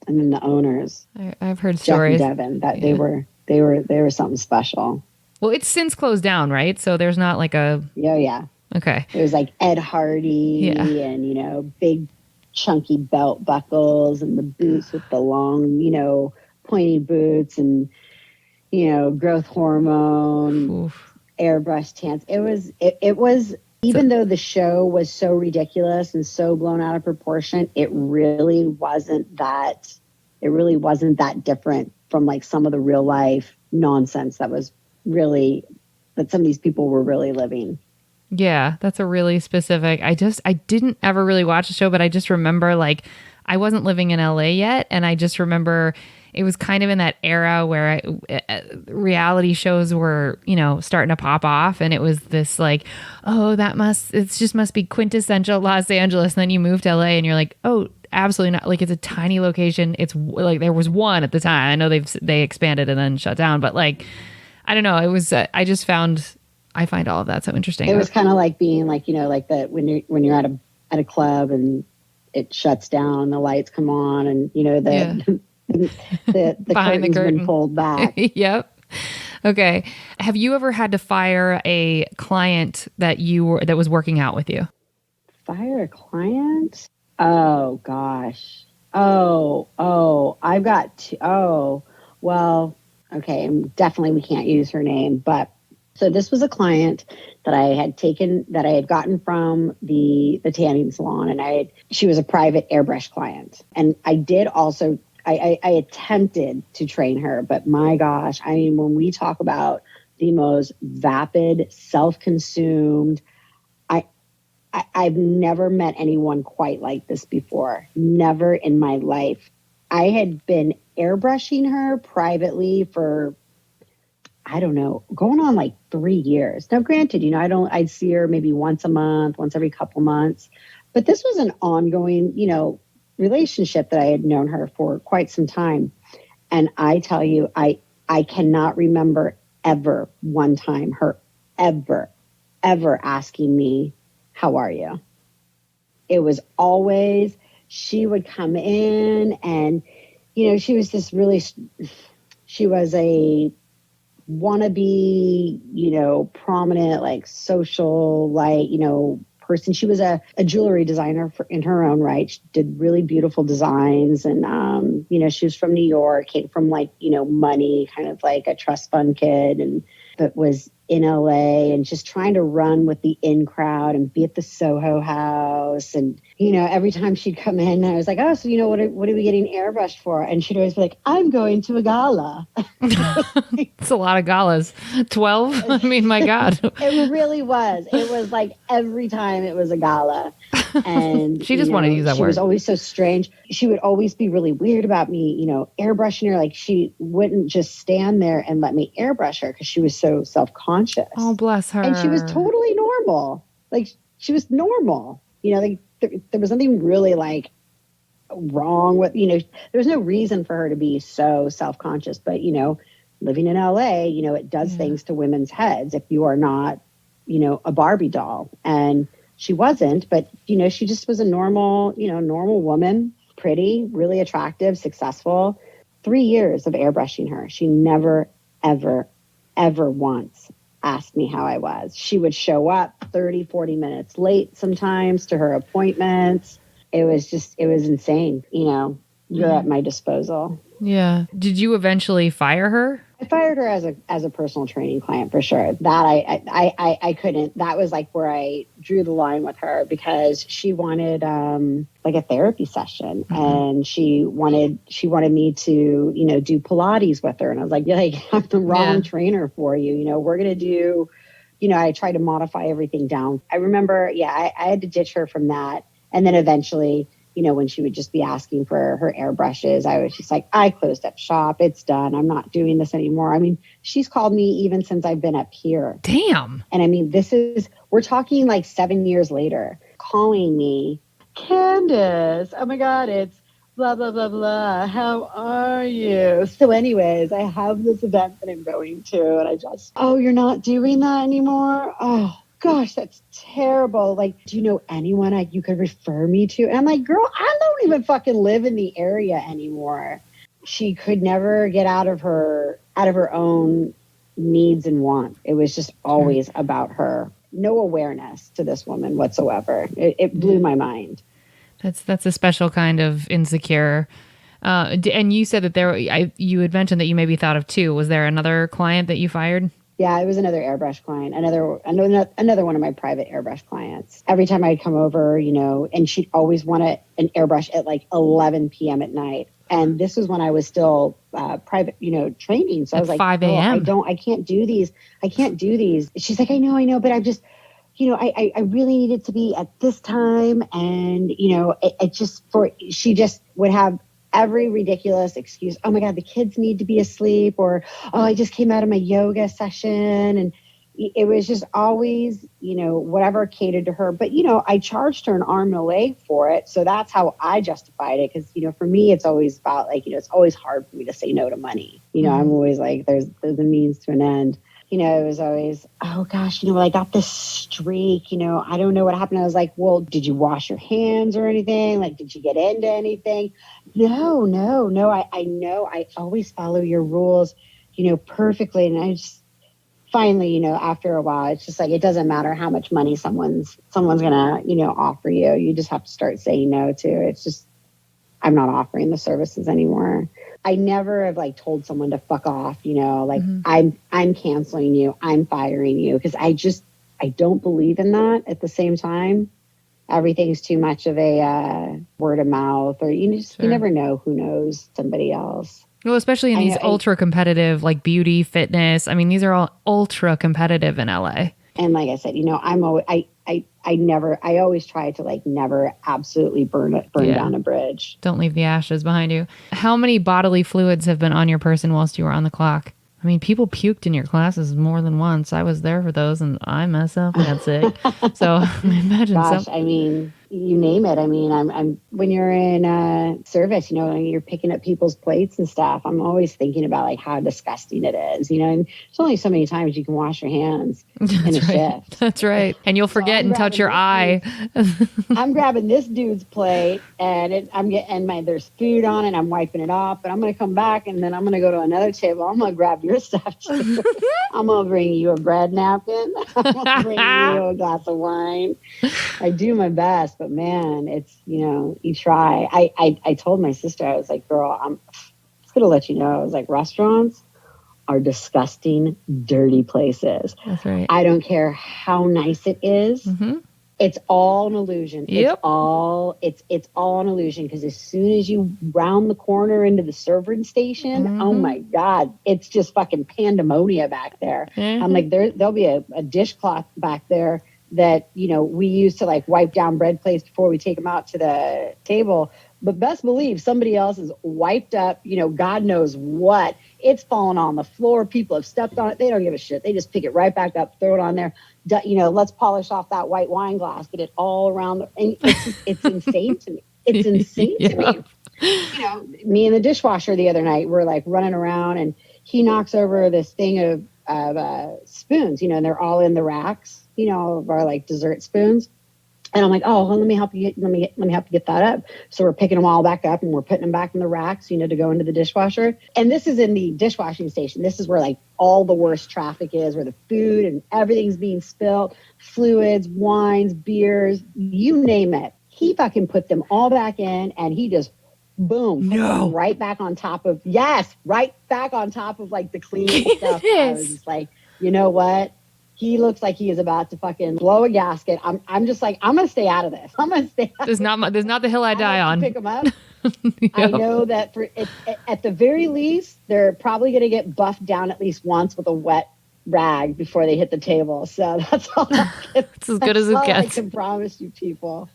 And then the owners, I've heard Jeff stories and Devin, that they were something special. Well, it's since closed down, right? So there's not like a... Yeah. Okay. It was like Ed Hardy and, big chunky belt buckles and the boots with the long, pointy boots and, growth hormone, airbrush tans. It was, even though the show was so ridiculous and so blown out of proportion, it really wasn't that different from like some of the real life nonsense that some of these people were really living. Yeah, that's a really specific. I didn't ever really watch the show, but I just remember like I wasn't living in LA yet. And I just remember it was kind of in that era where reality shows were, starting to pop off. And it was this like, oh, it just must be quintessential Los Angeles. And then you move to LA and you're like, oh, absolutely not. Like it's a tiny location. It's like there was one at the time. I know they expanded and then shut down, but like, I don't know. It was, I find all of that so interesting. It was kind of like being like, like that when you're at a club and it shuts down, the lights come on and, the curtain's been pulled back. Yep. Okay. Have you ever had to fire a client that was working out with you? Fire a client? Oh gosh. Oh, I've got well, okay. Definitely we can't use her name, but so this was a client that I had gotten from the tanning salon, and she was a private airbrush client. And I did also, I attempted to train her, but my gosh, I mean, when we talk about the most vapid, self-consumed, I've never met anyone quite like this before. Never in my life. I had been airbrushing her privately for, I don't know, going on like 3 years. Now, granted, I'd see her maybe once a month, once every couple months, but this was an ongoing, relationship that I had known her for quite some time. And I tell you, I cannot remember ever one time her ever asking me, how are you? It was always, she would come in and, she was a wannabe, prominent, like social, like, person. She was a jewelry designer in her own right. She did really beautiful designs. And, she was from New York, came from like, money, kind of like a trust fund kid, but was in LA and just trying to run with the in crowd and be at the Soho House. And, every time she'd come in, I was like, oh, so, what are we getting airbrushed for? And she'd always be like, I'm going to a gala. It's a lot of galas. 12? I mean, my God. It really was. It was like every time it was a gala. And she just wanted to use that word. She was always so strange. She would always be really weird about me, airbrushing her. Like she wouldn't just stand there and let me airbrush her because she was so self-conscious. Oh, bless her. And she was totally normal. Like she was normal. There was nothing really like wrong with, there was no reason for her to be so self-conscious. But, living in LA, it does things to women's heads if you are not, a Barbie doll. And she wasn't, but, she just was a normal woman, pretty, really attractive, successful. 3 years of airbrushing her. She never, ever, ever once asked me how I was. She would show up 30, 40 minutes late sometimes to her appointments. It was insane. You're at my disposal. Yeah. Did you eventually fire her? I fired her as a personal training client for sure. That I couldn't. That was like where I drew the line with her because she wanted like a therapy session, and she wanted me to do Pilates with her, and I was like, I'm the wrong trainer for you. We're gonna do. I tried to modify everything down. I remember, I had to ditch her from that, and then eventually. When she would just be asking for her airbrushes, I was just like, I closed up shop. It's done. I'm not doing this anymore. I mean, she's called me even since I've been up here. Damn. And I mean, we're talking like 7 years later, calling me, Candace, oh my God, it's blah, blah, blah, blah. How are you? So anyways, I have this event that I'm going to, and oh, you're not doing that anymore? Oh. Gosh, that's terrible. Like, do you know anyone you could refer me to? And I'm like, girl, I don't even fucking live in the area anymore. She could never get out of her own needs and wants. It was just always about her. No awareness to this woman whatsoever. It blew my mind. That's a special kind of insecure. And you said that you had mentioned that you maybe thought of 2. Was there another client that you fired? Yeah, it was another airbrush client, another one of my private airbrush clients. Every time I'd come over, and she'd always want an airbrush at like 11 p.m. at night. And this was when I was still private, training. So I was like, 5 a.m. I can't do these. She's like, I know, but I just, I really need it to be at this time. And, she just would have every ridiculous excuse. Oh my God, the kids need to be asleep, or, oh, I just came out of my yoga session. And it was just always, whatever catered to her. But, I charged her an arm and a leg for it. So that's how I justified it. Cause, for me, it's always about like, it's always hard for me to say no to money. I'm always like, there's a means to an end. It was always, oh gosh, I got this streak, I don't know what happened. I was like, well, did you wash your hands or anything? Like, did you get into anything? No. I know I always follow your rules, perfectly. And I just finally, after a while, it's just like, it doesn't matter how much money someone's gonna, offer you. You just have to start saying no to. It's just, I'm not offering the services anymore. I never have like told someone to fuck off, I'm canceling you, I'm firing you. Cause I don't believe in that. At the same time, everything's too much of a word of mouth, or you never know who knows somebody else. Well, especially in these ultra competitive, like beauty, fitness. I mean, these are all ultra competitive in LA. And like I said, I always try to like never absolutely burn down a bridge. Don't leave the ashes behind you. How many bodily fluids have been on your person whilst you were on the clock? I mean, people puked in your classes more than once. I was there for those, and I myself got sick. So imagine. Gosh, I mean, you name it. I mean, I'm when you're in service, you know, and you're picking up people's plates and stuff, I'm always thinking about like how disgusting it is, you know, and there's only so many times you can wash your hands in a shift. That's right. And you'll forget and touch your eye. I'm grabbing this dude's plate and there's food on it. I'm wiping it off, but I'm going to come back and then I'm going to go to another table. I'm going to grab your stuff too. I'm going to bring you a bread napkin. I'm going to bring you a glass of wine. I do my best, but man, it's, you know, you try. I told my sister, I was like, girl, I'm just going to let you know. I was like, restaurants are disgusting, dirty places. That's right. I don't care how nice it is. Mm-hmm. It's all an illusion. Yep. It's all an illusion, because as soon as you round the corner into the serving station, oh my God, it's just fucking pandemonium back there. I'm like, there'll be a dishcloth back there that, you know, we use to like wipe down bread plates before we take them out to the table. But best believe somebody else has wiped up, you know, God knows what. It's fallen on the floor. People have stepped on it. They don't give a shit. They just pick it right back up, throw it on there. You know, let's polish off that white wine glass, get it all around. And it's insane to me. It's insane to me. You know, me and the dishwasher the other night, we're like running around and he knocks over this thing of spoons, you know, and they're all in the racks, you know, of our like dessert spoons. And I'm like, oh, well, let me help you get that up. So we're picking them all back up and we're putting them back in the racks, you know, to go into the dishwasher. And this is in the dishwashing station. This is where like all the worst traffic is, where the food and everything's being spilled, fluids, wines, beers, you name it. He fucking put them all back in and he just boom, right back on top of, right back on top of like the clean stuff. I was just like, you know what? He looks like he is about to fucking blow a gasket. I'm just like, I'm going to stay out of this. I'm going to stay out There's not the hill I die on. Pick them up. Yep. I know that at the very least, they're probably going to get buffed down at least once with a wet rag before they hit the table. So that's all. It's as good as it gets. I can promise you people.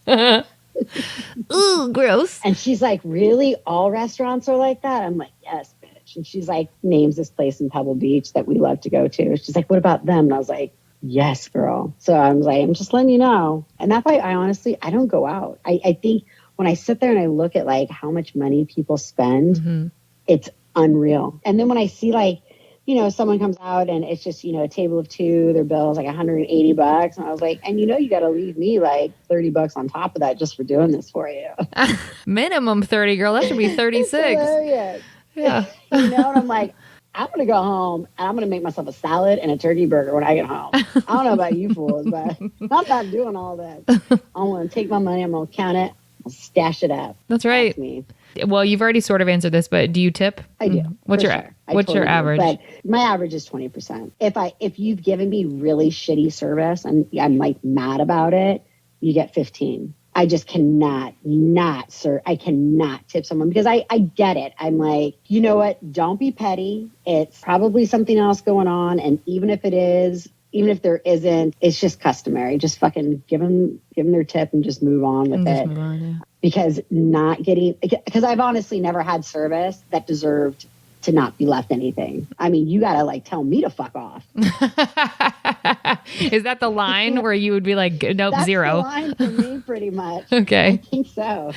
Ooh, gross. And she's like, really? All restaurants are like that? I'm like, yes, bitch. And she's like, names this place in Pebble Beach that we love to go to. She's like, what about them? And I was like, yes, girl. So I was like, I'm just letting you know. And that's why I don't go out. I think when I sit there and I look at like how much money people spend, it's unreal. And then when I see like, you know, someone comes out and it's just, you know, a table of two, their bill is like $180. And I was like, and you know, you got to leave me like $30 on top of that just for doing this for you. Minimum 30, girl. That should be 36. Yeah. You know, and I'm like, I'm going to go home and I'm going to make myself a salad and a turkey burger when I get home. I don't know about you fools, but I'm not doing all that. I'm going to take my money. I'm going to count it. I'll stash it up. That's right. That's me. Well, you've already sort of answered this, but do you tip? I do. What's your average? But my average is 20%. If you've given me really shitty service and I'm like mad about it, you get 15. I just cannot tip someone because I get it. I'm like, you know what? Don't be petty. It's probably something else going on. And even if there isn't, it's just customary. Just fucking give them their tip and just move on with it. Move on, yeah. Because I've honestly never had service that deserved to not be left anything. I mean, you got to like tell me to fuck off. Is that the line where you would be like, nope, That's zero? The line for me, pretty much. Okay. I think so.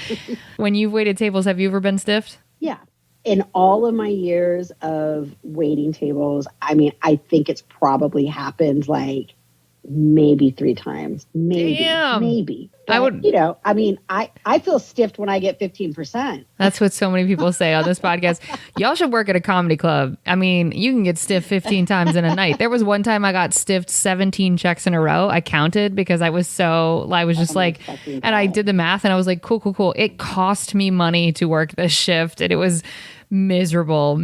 When you've waited tables, have you ever been stiffed? Yeah. In all of my years of waiting tables, I mean, I think it's probably happened like maybe 3 times. Maybe. But, you know, I mean, I feel stiffed when I get 15%. That's what so many people say on this podcast. Y'all should work at a comedy club. I mean, you can get stiffed 15 times in a night. There was one time I got stiffed 17 checks in a row. I counted because I was just like, and I did the math and I was like, cool. It cost me money to work this shift. And it was miserable.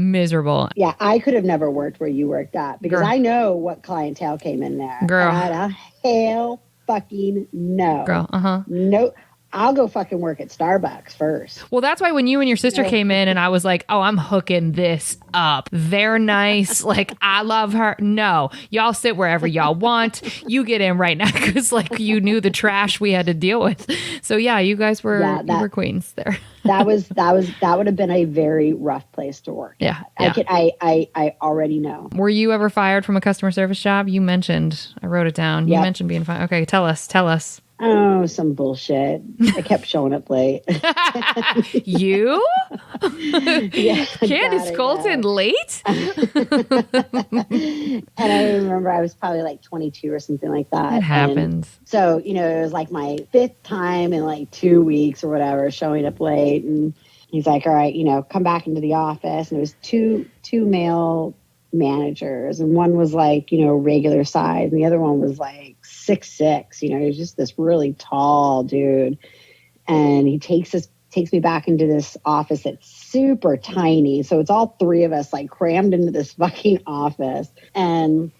Yeah, I could have never worked where you worked at because I know what clientele came in there. Girl. Hell fucking no. Girl, No, I'll go fucking work at Starbucks first. Well, that's why when you and your sister came in and I was like, oh, I'm hooking this up. They're nice. Like, I love her. No, y'all sit wherever y'all want. You get in right now because like you knew the trash we had to deal with. So yeah, you guys were, you were queens there. that would have been a very rough place to work. Yeah. I already know. Were you ever fired from a customer service job? You mentioned, I wrote it down. You mentioned being fired. Okay, tell us. Oh, some bullshit. I kept showing up late. You? Yeah, Candace Colton late? And I remember I was probably like 22 or something like that. It happens. And so, it was like my 5th time in like 2 weeks or whatever, showing up late. And he's like, all right, come back into the office. And it was two male managers. And one was like, regular size. And the other one was like 6'6". He was just this really tall dude. And he takes me back into this office that's super tiny. So it's all 3 of us like crammed into this fucking office. And,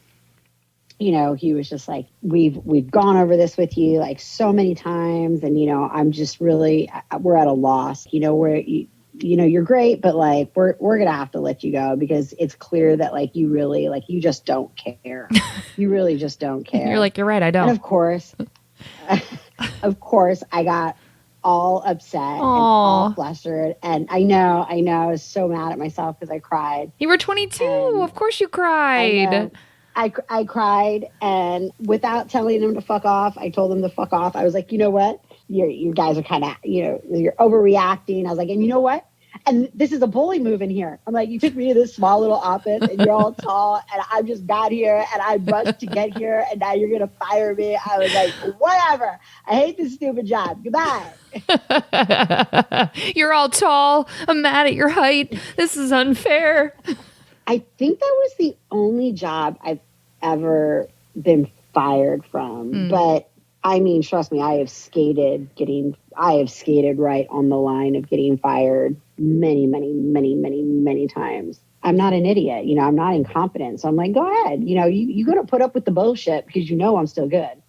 he was just like, we've gone over this with you like so many times. And, I'm just really, we're at a loss, you're great, but like, we're going to have to let you go because it's clear that like, you really like, you just don't care. You really just don't care. You're like, you're right. I don't. And of course, I got all upset and all flustered. And I know, I was so mad at myself because I cried. You were 22. Of course you cried. I cried, and without telling them to fuck off, I told them to fuck off. I was like, you know what? You guys are kind of, you're overreacting. I was like, and you know what? And this is a bully move in here. I'm like, you took me to this small little office and you're all tall and I just got here and I rushed to get here and now you're going to fire me. I was like, whatever. I hate this stupid job. Goodbye. You're all tall. I'm mad at your height. This is unfair. I think that was the only job I've ever been fired from. But I mean, trust me, I have skated right on the line of getting fired many, many, many, many, many times. I'm not an idiot. I'm not incompetent. So I'm like, go ahead. You're going to put up with the bullshit because I'm still good.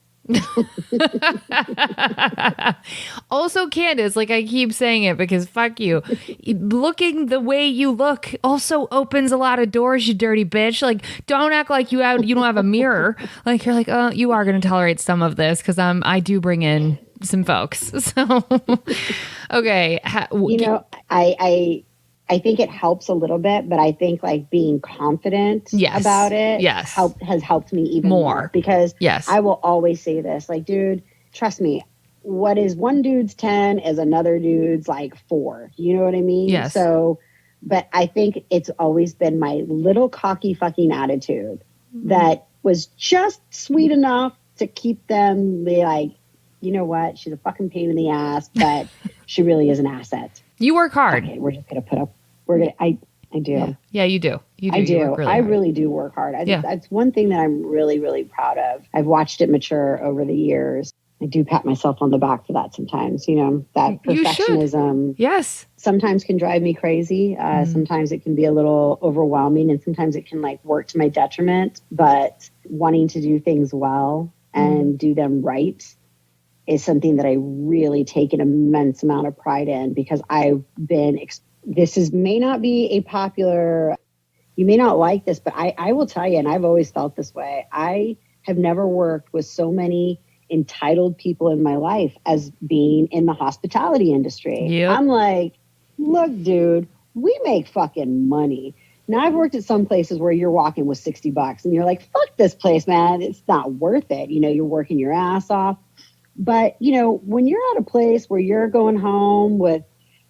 Also, Candace, like I keep saying it because fuck you. Looking the way you look also opens a lot of doors, you dirty bitch. Like, don't act like you don't have a mirror. Like you're like, oh, you are going to tolerate some of this because I do bring in some folks. So, okay, I think it helps a little bit, but I think like being confident about it has helped me even more because I will always say this, like, dude, trust me, what is one dude's 10 is another dude's like 4. You know what I mean? Yes. So, but I think it's always been my little cocky fucking attitude that was just sweet enough to keep them like, you know what? She's a fucking pain in the ass, but she really is an asset. You work hard. Okay, we're just going to put up. I do. Yeah, you do. You do. I do. You work really hard. Really do work hard. That's one thing that I'm really, really proud of. I've watched it mature over the years. I do pat myself on the back for that sometimes. That perfectionism. Yes. Sometimes can drive me crazy. Sometimes it can be a little overwhelming and sometimes it can like work to my detriment. But wanting to do things well and do them right is something that I really take an immense amount of pride in because I've been may not be a popular, you may not like this, but I will tell you, and I've always felt this way. I have never worked with so many entitled people in my life as being in the hospitality industry. Yep. I'm like, look, dude, we make fucking money. Now I've worked at some places where you're walking with $60 and you're like, fuck this place, man. It's not worth it. You're working your ass off. But, when you're at a place where you're going home with,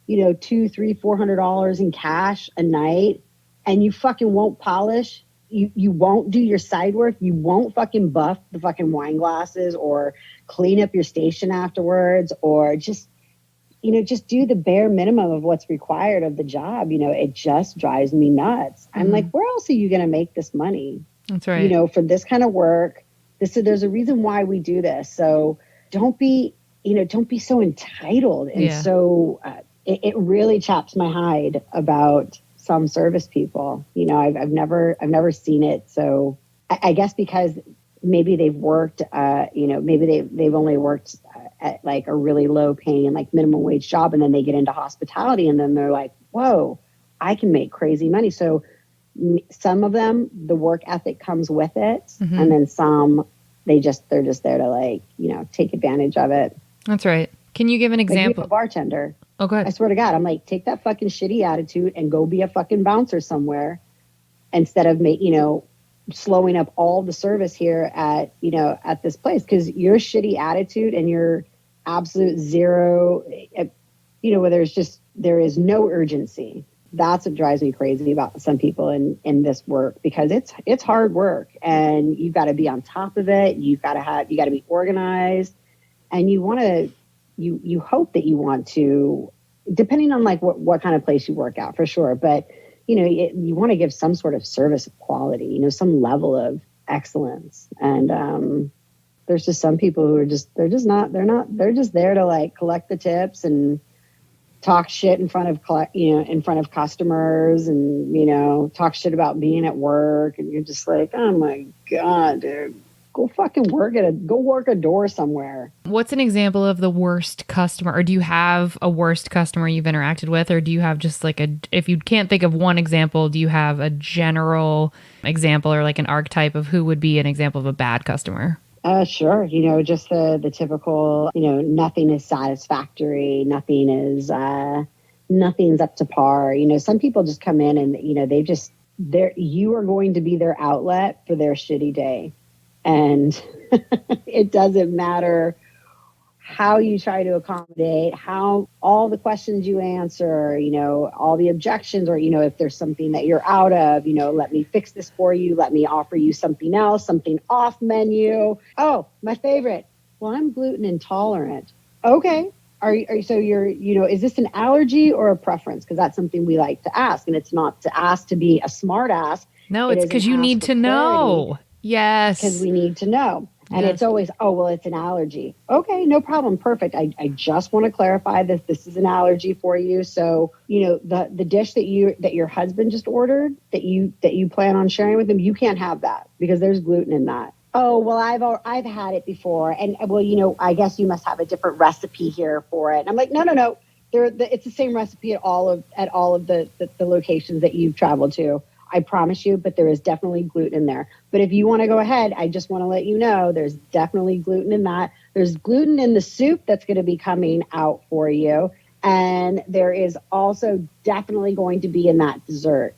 $200, $300, $400 in cash a night and you fucking won't polish, you won't do your side work, you won't fucking buff the fucking wine glasses or clean up your station afterwards or just do the bare minimum of what's required of the job. It just drives me nuts. I'm like, where else are you going to make this money? That's right. For this kind of work, there's a reason why we do this. So don't be so entitled. And so it really chaps my hide about some service people. I've never seen it. So I guess because maybe they've worked, maybe they've only worked at like a really low paying, like minimum wage job. And then they get into hospitality and then they're like, whoa, I can make crazy money. So some of them, the work ethic comes with it. And then some, they're just there to like, take advantage of it. That's right. Can you give an example? Like a bartender. Oh, go ahead. I swear to God, I'm like, take that fucking shitty attitude and go be a fucking bouncer somewhere instead of slowing up all the service here at, at this place, because your shitty attitude and your absolute zero, where there is no urgency. That's what drives me crazy about some people in this work, because it's hard work, and you've got to be on top of it. You got to be organized, and you hope that you want to, depending on like what kind of place you work at, for sure. But, you want to give some sort of service of quality, some level of excellence. And there's just some people who are they're just there to like collect the tips and talk shit in front of customers, and, talk shit about being at work. And you're just like, oh my God, dude. Go fucking work a door somewhere. What's an example of the worst customer? Or do you have a worst customer you've interacted with? Or do you have just like if you can't think of one example, do you have a general example or like an archetype of who would be an example of a bad customer? Sure. just the typical, nothing is satisfactory. Nothing's up to par. Some people just come in and, you are going to be their outlet for their shitty day. And it doesn't matter how you try to accommodate, how all the questions you answer, all the objections, or, if there's something that you're out of, let me fix this for you. Let me offer you something else, something off menu. Oh, my favorite. Well, I'm gluten intolerant. Okay. Is this an allergy or a preference? Because that's something we like to ask. And it's not to ask to be a smart ass. No, it's because you need to know. Yes. Because we need to know. And It's always, oh, well, it's an allergy. Okay, no problem. Perfect. I just want to clarify that this is an allergy for you. So, the dish that your husband just ordered that you plan on sharing with him, you can't have that because there's gluten in that. Oh, well, I've had it before. And well, I guess you must have a different recipe here for it. And I'm like, no. It's the same recipe at all of the locations that you've traveled to. I promise you, but there is definitely gluten in there. But if you want to go ahead, I just want to let you know there's definitely gluten in that. There's gluten in the soup that's going to be coming out for you. And there is also definitely going to be in that dessert.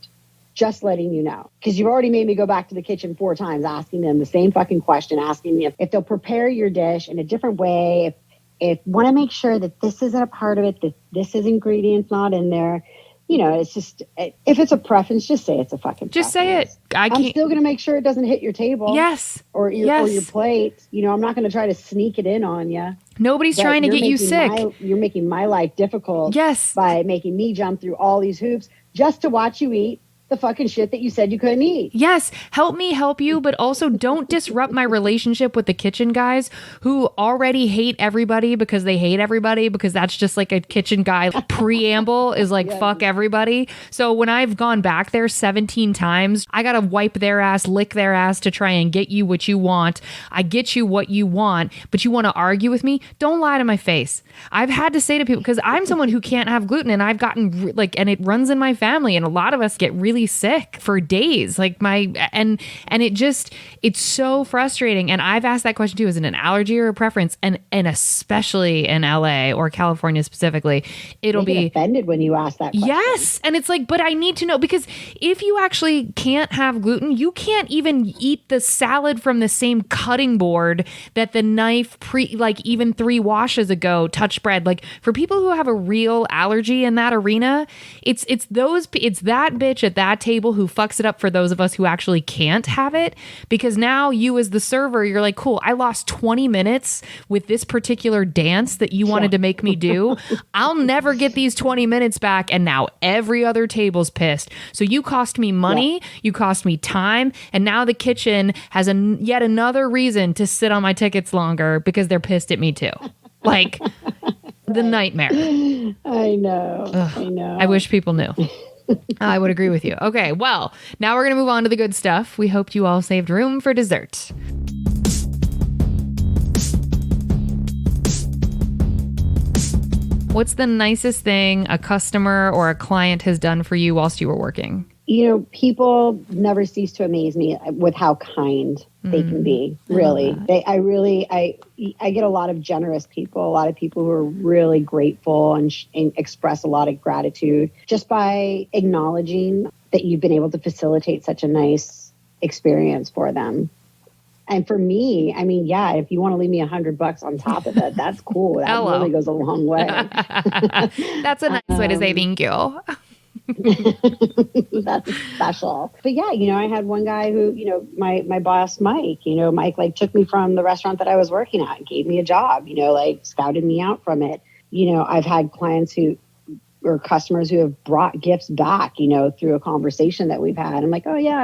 Just letting you know. Because you've already made me go back to the kitchen 4 times asking them the same fucking question, asking them if they'll prepare your dish in a different way, if want to make sure that this isn't a part of it, that this is ingredient's not in there. It's just, if it's a preference, just say it's a fucking just preference. Say it. I'm still going to make sure it doesn't hit your table. Yes. Or your plate. I'm not going to try to sneak it in on you. Nobody's trying to get you sick. You're making my life difficult. Yes. By making me jump through all these hoops just to watch you eat the fucking shit that you said you couldn't eat. Yes. Help me help you, but also don't disrupt my relationship with the kitchen guys who already hate everybody because they hate everybody, because that's just like a kitchen guy preamble is like, fuck everybody. So when I've gone back there 17 times, I got to wipe their ass, lick their ass to try and get you what you want. I get you what you want, but you want to argue with me? Don't lie to my face. I've had to say to people, because I'm someone who can't have gluten, and I've gotten and it runs in my family, and a lot of us get really sick for days, and it's so frustrating. And I've asked that question too, is it an allergy or a preference? And especially in LA or California specifically, it'll be offended when you ask that question. Yes. And it's like, but I need to know, because if you actually can't have gluten, you can't even eat the salad from the same cutting board that the knife even 3 washes ago touched bread. Like, for people who have a real allergy in that arena, it's that bitch at that table who fucks it up for those of us who actually can't have it. Because now you as the server, you're like, cool, I lost 20 minutes with this particular dance that you wanted to make me do. I'll never get these 20 minutes back, and now every other table's pissed. So you cost me money, you cost me time, and now the kitchen has yet another reason to sit on my tickets longer because they're pissed at me too. Like, the nightmare. I know. Ugh, I know. I wish people knew. I would agree with you. Okay, well, now we're going to move on to the good stuff. We hoped you all saved room for dessert. What's the nicest thing a customer or a client has done for you whilst you were working? People never cease to amaze me with how kind they can be. Really, I get a lot of generous people, a lot of people who are really grateful and express a lot of gratitude just by acknowledging that you've been able to facilitate such a nice experience for them. And for me, I mean, yeah, if you want to leave me $100 on top of that, that's cool. That Hello. really goes a long way. That's a nice way to say thank you. That's special. But yeah, I had one guy who, my boss, Mike, Mike like took me from the restaurant that I was working at and gave me a job, like scouted me out from it. I've had clients or customers who have brought gifts back, through a conversation that we've had. I'm like, oh yeah,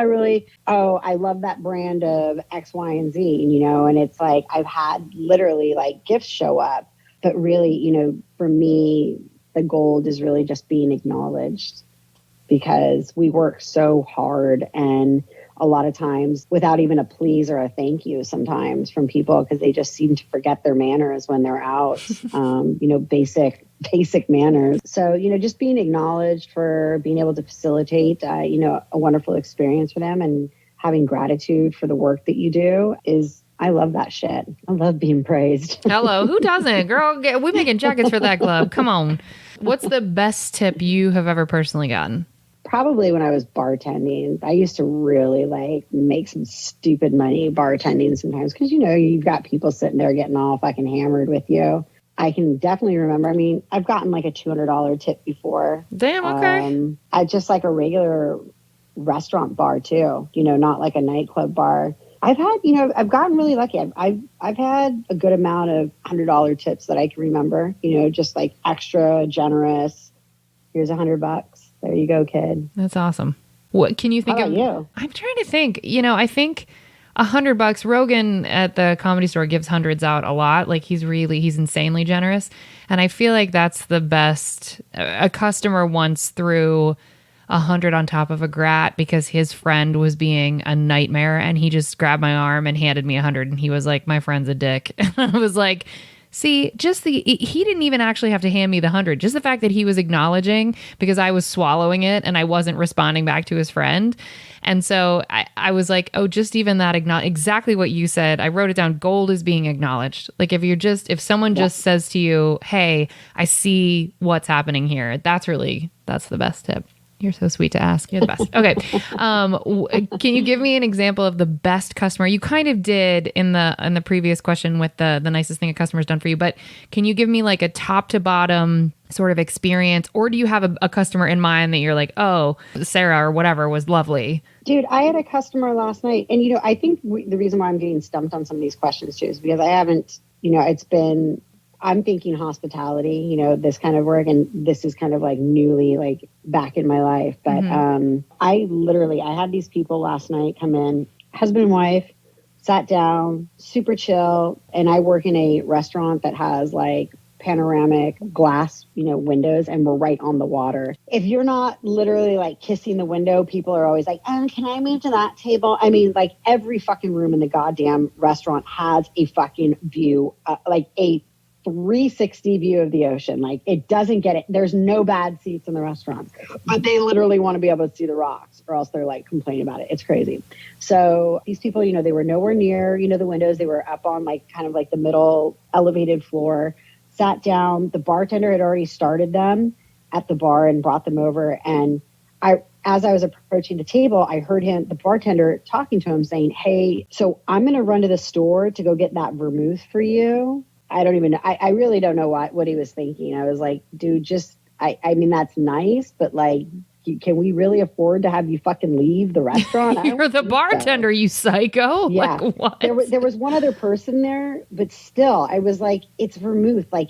I love that brand of X, Y, and Z, and it's like, I've had literally like gifts show up, but really, for me, the gold is really just being acknowledged, because we work so hard, and a lot of times without even a please or a thank you sometimes from people, because they just seem to forget their manners when they're out, basic manners. So, just being acknowledged for being able to facilitate, a wonderful experience for them, and having gratitude for the work that you do I love that shit. I love being praised. Hello. Who doesn't? Girl, we're making jackets for that club. Come on. What's the best tip you have ever personally gotten? Probably when I was bartending. I used to really make some stupid money bartending sometimes, because, you've got people sitting there getting all fucking hammered with you. I can definitely remember. I mean, I've gotten like a $200 tip before. Damn, okay. At just like a regular restaurant bar too, not like a nightclub bar. I've had, I've gotten really lucky. I've had a good amount of $100 tips that I can remember, just like extra generous. Here's $100. There you go, kid. That's awesome. What can you think of? You? I'm trying to think, I think $100. Rogan at the Comedy Store gives hundreds out a lot. Like he's insanely generous. And I feel like that's the best. A customer once threw 100 on top of a grat because his friend was being a nightmare, and he just grabbed my arm and handed me 100, and he was like, my friend's a dick. And I was like, see, he didn't even actually have to hand me the 100. Just the fact that he was acknowledging, because I was swallowing it and I wasn't responding back to his friend. And so I was like, oh, just even that, exactly what you said. I wrote it down. Gold is being acknowledged. Like if someone just says to you, hey, I see what's happening here. That's the best tip. You're so sweet to ask. You're the best. Okay. Can you give me an example of the best customer? You kind of did in the previous question with the nicest thing a customer's done for you, but can you give me like a top to bottom sort of experience, or do you have a customer in mind that you're like, oh, Sarah or whatever was lovely? Dude, I had a customer last night, and I think the reason why I'm getting stumped on some of these questions too is because I haven't, I'm thinking hospitality, this kind of work, and this is kind of like newly back in my life. But I had these people last night come in, husband and wife, sat down, super chill. And I work in a restaurant that has like panoramic glass, windows, and we're right on the water. If you're not literally like kissing the window, people are always like, can I move to that table? I mean, like every fucking room in the goddamn restaurant has a fucking view, like a 360 view of the ocean. Like it doesn't get it. There's no bad seats in the restaurants, but they literally want to be able to see the rocks, or else they're like complaining about it. It's crazy. So these people, they were nowhere near, the windows. They were up on like kind of like the middle elevated floor, sat down. The bartender had already started them at the bar and brought them over. And as I was approaching the table, I heard the bartender talking to him saying, hey, so I'm going to run to the store to go get that vermouth for you. I don't even know. I really don't know what he was thinking. I was like, dude, I mean, that's nice, but like, can we really afford to have you fucking leave the restaurant? You're the bartender, you psycho. Yeah. Like, what? There was one other person there, but still, I was like, it's vermouth. Like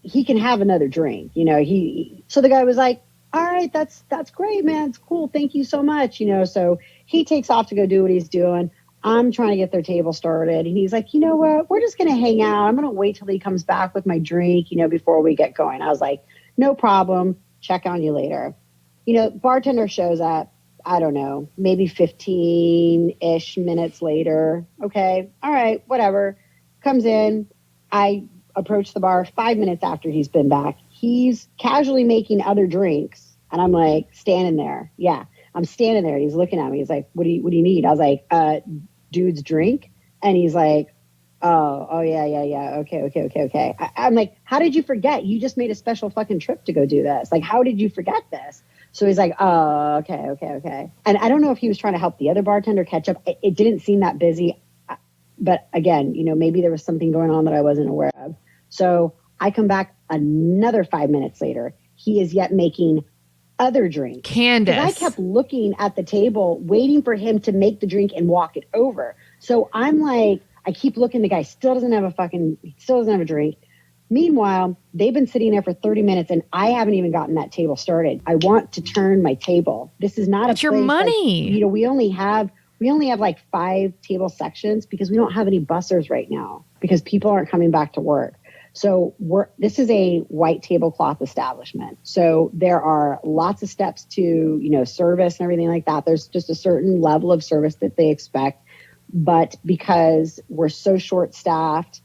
he can have another drink, so the guy was like, all right, that's great, man. It's cool. Thank you so much. So he takes off to go do what he's doing. I'm trying to get their table started. And he's like, you know what? We're just going to hang out. I'm going to wait till he comes back with my drink, before we get going. I was like, no problem. Check on you later. Bartender shows up, I don't know, maybe 15-ish minutes later. Okay. All right. Whatever. Comes in. I approach the bar 5 minutes after he's been back. He's casually making other drinks. And I'm like standing there. Yeah. I'm standing there. He's looking at me. He's like, what do you need? I was like, dude's drink. And he's like, oh yeah. Okay. I'm like, how did you forget? You just made a special fucking trip to go do this. Like, how did you forget this? So he's like, oh, okay. And I don't know if he was trying to help the other bartender catch up. It didn't seem that busy. But again, maybe there was something going on that I wasn't aware of. So I come back another 5 minutes later. He is yet making other drinks. Candace. I kept looking at the table, waiting for him to make the drink and walk it over. So I'm like, I keep looking. The guy still doesn't have a drink. Meanwhile, they've been sitting there for 30 minutes and I haven't even gotten that table started. I want to turn my table. This is not your money. We only have like 5 table sections because we don't have any bussers right now because people aren't coming back to work. So this is a white tablecloth establishment. So there are lots of steps to, service and everything like that. There's just a certain level of service that they expect. But because we're so short staffed,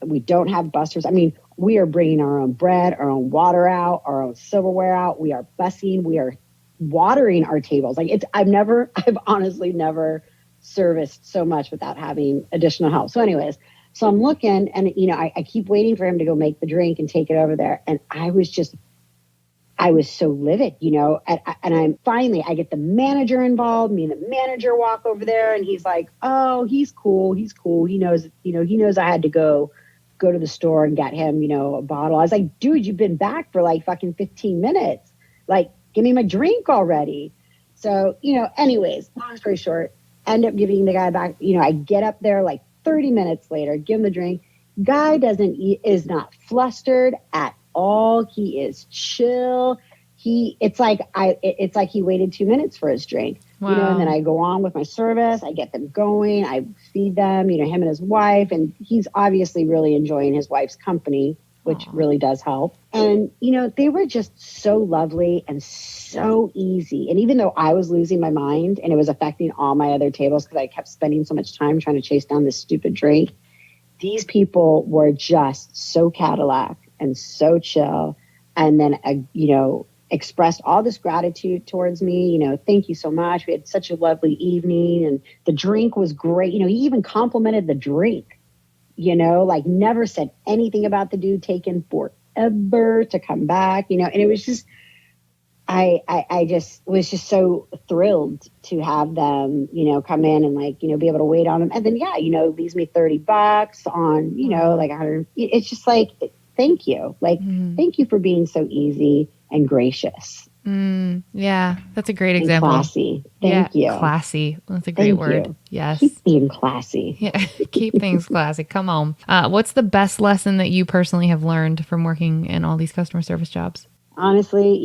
we don't have bussers. I mean, we are bringing our own bread, our own water out, our own silverware out. We are bussing. We are watering our tables. I've honestly never serviced so much without having additional help. So anyways, so I'm looking and, I keep waiting for him to go make the drink and take it over there. And I was so livid, and I get the manager involved. Me and the manager walk over there and he's like, oh, he's cool. He knows I had to go to the store and get him, a bottle. I was like, dude, you've been back for like fucking 15 minutes. Like, give me my drink already. So, anyways, long story short, end up giving the guy back. I get up there like 30 minutes later, give him the drink. Guy is not flustered at all. He is chill. It's like he waited 2 minutes for his drink. Wow. And then I go on with my service. I get them going. I feed them, him and his wife. And he's obviously really enjoying his wife's company, which really does help. And, they were just so lovely and so easy. And even though I was losing my mind and it was affecting all my other tables because I kept spending so much time trying to chase down this stupid drink, these people were just so Cadillac and so chill. And then, expressed all this gratitude towards me. Thank you so much. We had such a lovely evening and the drink was great. He even complimented the drink, never said anything about the dude taking forever to come back, and it was just, I just was just so thrilled to have them, come in and be able to wait on them. And then, leaves me $30 on, like 100. It's just like, thank you. Thank you for being so easy and gracious. Yeah, that's a great example. Classy. Thank you. Classy. That's a great word. You. Yes. Keep being classy. Yeah, keep things classy. Come on. What's the best lesson that you personally have learned from working in all these customer service jobs? Honestly,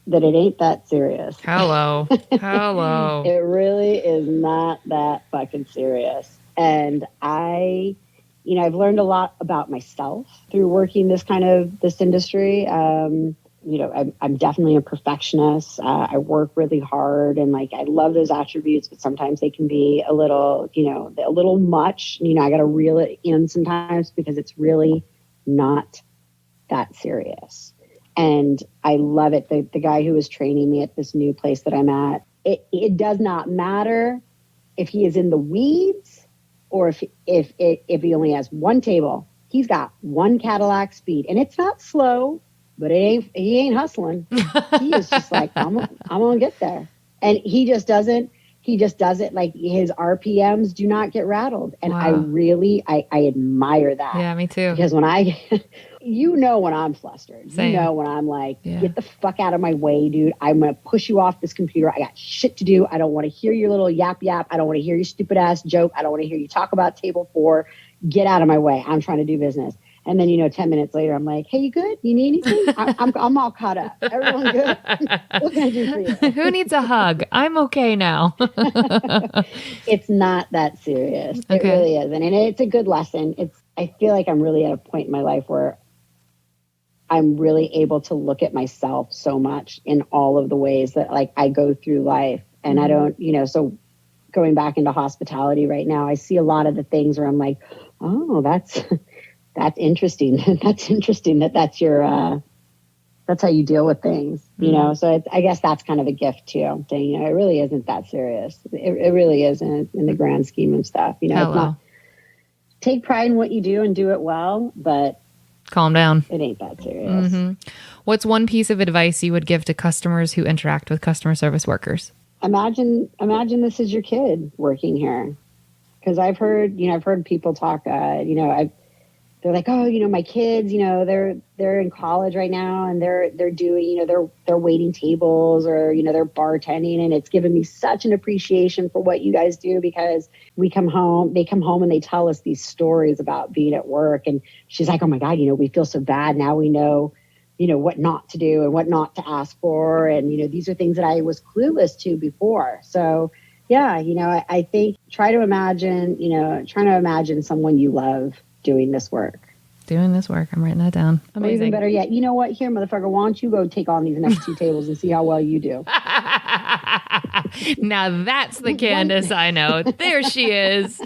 that it ain't that serious. Hello. It really is not that fucking serious. And I've learned a lot about myself through working this industry. I'm definitely a perfectionist. I work really hard and I love those attributes, but sometimes they can be a little much. I got to reel it in sometimes because it's really not that serious. And I love it. The guy who was training me at this new place that I'm at, it does not matter if he is in the weeds or if he only has one table. He's got one Cadillac speed, and it's not slow, but he ain't hustling. He is just like, I'm gonna get there, and he just doesn't. Like his RPMs do not get rattled, and wow. I admire that. Yeah, me too. Because when when I'm flustered, Same. When I'm like, get the fuck out of my way, dude. I'm going to push you off this computer. I got shit to do. I don't want to hear your little yap. I don't want to hear your stupid ass joke. I don't want to hear you talk about table 4. Get out of my way. I'm trying to do business. And then, 10 minutes later, I'm like, hey, you good? You need anything? I'm all caught up. Everyone good? What can I do for you? Who needs a hug? I'm okay now. It's not that serious. Okay. It really isn't. And it's a good lesson. I feel like I'm really at a point in my life where I'm really able to look at myself so much in all of the ways that I go through life. And I don't, so going back into hospitality right now, I see a lot of the things where I'm like, oh, that's interesting. That's interesting that's your, that's how you deal with things, So I guess that's kind of a gift too. I'm saying, it really isn't that serious. It really isn't in the grand scheme of stuff. It's not, take pride in what you do and do it well, but calm down. It ain't that serious. Mm-hmm. What's one piece of advice you would give to customers who interact with customer service workers? Imagine this is your kid working here. Because I've heard people talk, they're like, oh, my kids, they're in college right now and they're doing, they're waiting tables or, they're bartending. And it's given me such an appreciation for what you guys do, because they come home and they tell us these stories about being at work. And she's like, oh my God, we feel so bad. Now we know, what not to do and what not to ask for. And, these are things that I was clueless to before. So yeah, I think trying to imagine someone you love doing this work. I'm writing that down. Amazing. Or even better yet, you know what? Here, motherfucker, why don't you go take on these next 2 tables and see how well you do? Now that's the Candace I know. There she is.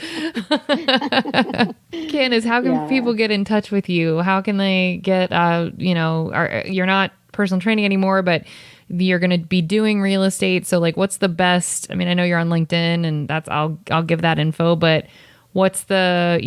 Candace, how can people get in touch with you? How can they get, you're not personal training anymore, but you're going to be doing real estate. So like, what's the best? I mean, I know you're on LinkedIn and I'll give that info, but what's the,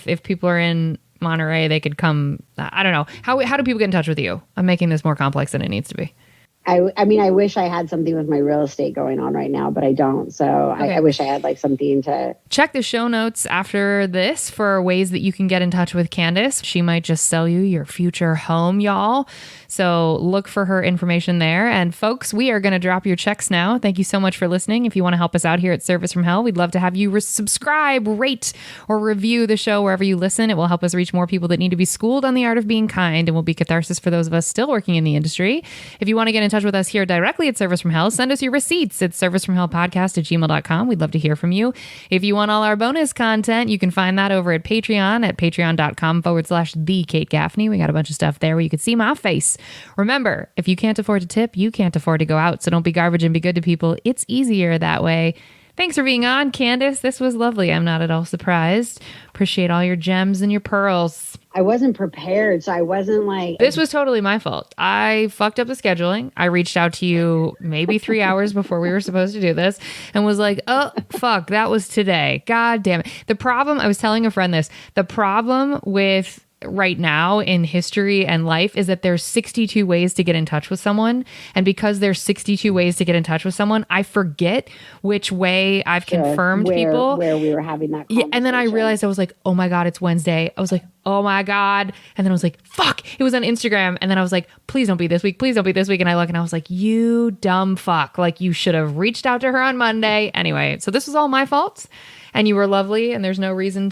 if people are in Monterey, they could come. I don't know. How do people get in touch with you? I'm making this more complex than it needs to be. I mean, I wish I had something with my real estate going on right now, but I don't. So okay. I wish I had like something to... Check the show notes after this for ways that you can get in touch with Candace. She might just sell you your future home, y'all. So look for her information there. And folks, we are going to drop your checks now. Thank you so much for listening. If you want to help us out here at Service from Hell, we'd love to have you subscribe, rate, or review the show wherever you listen. It will help us reach more people that need to be schooled on the art of being kind and will be catharsis for those of us still working in the industry. If you want to get in touch with us here directly at Service from Hell, send us your receipts at servicefromhellpodcast@gmail.com. We'd love to hear from you. If you want all our bonus content, you can find that over at Patreon at patreon.com/the Kate Gaffney. We got a bunch of stuff there where you can see my face. Remember, if you can't afford to tip, you can't afford to go out. So don't be garbage and be good to people. It's easier that way. Thanks for being on, Candace. This was lovely. I'm not at all surprised. Appreciate all your gems and your pearls. I wasn't prepared, so I wasn't like... This was totally my fault. I fucked up the scheduling. I reached out to you maybe 3 hours before we were supposed to do this and was like, oh, fuck, that was today. God damn it. I was telling a friend this, the problem with right now in history and life is that there's 62 ways to get in touch with someone. And because there's 62 ways to get in touch with someone, I forget which way I've confirmed people. Where we were having that conversation. Yeah, and then I realized, I was like, oh my God, it's Wednesday. I was like, oh my God. And then I was like, fuck, it was on Instagram. And then I was like, please don't be this week. Please don't be this week. And I look and I was like, you dumb fuck. Like you should have reached out to her on Monday. Anyway, so this was all my fault. And you were lovely. And there's no reason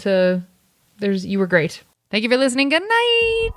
you were great. Thank you for listening. Good night.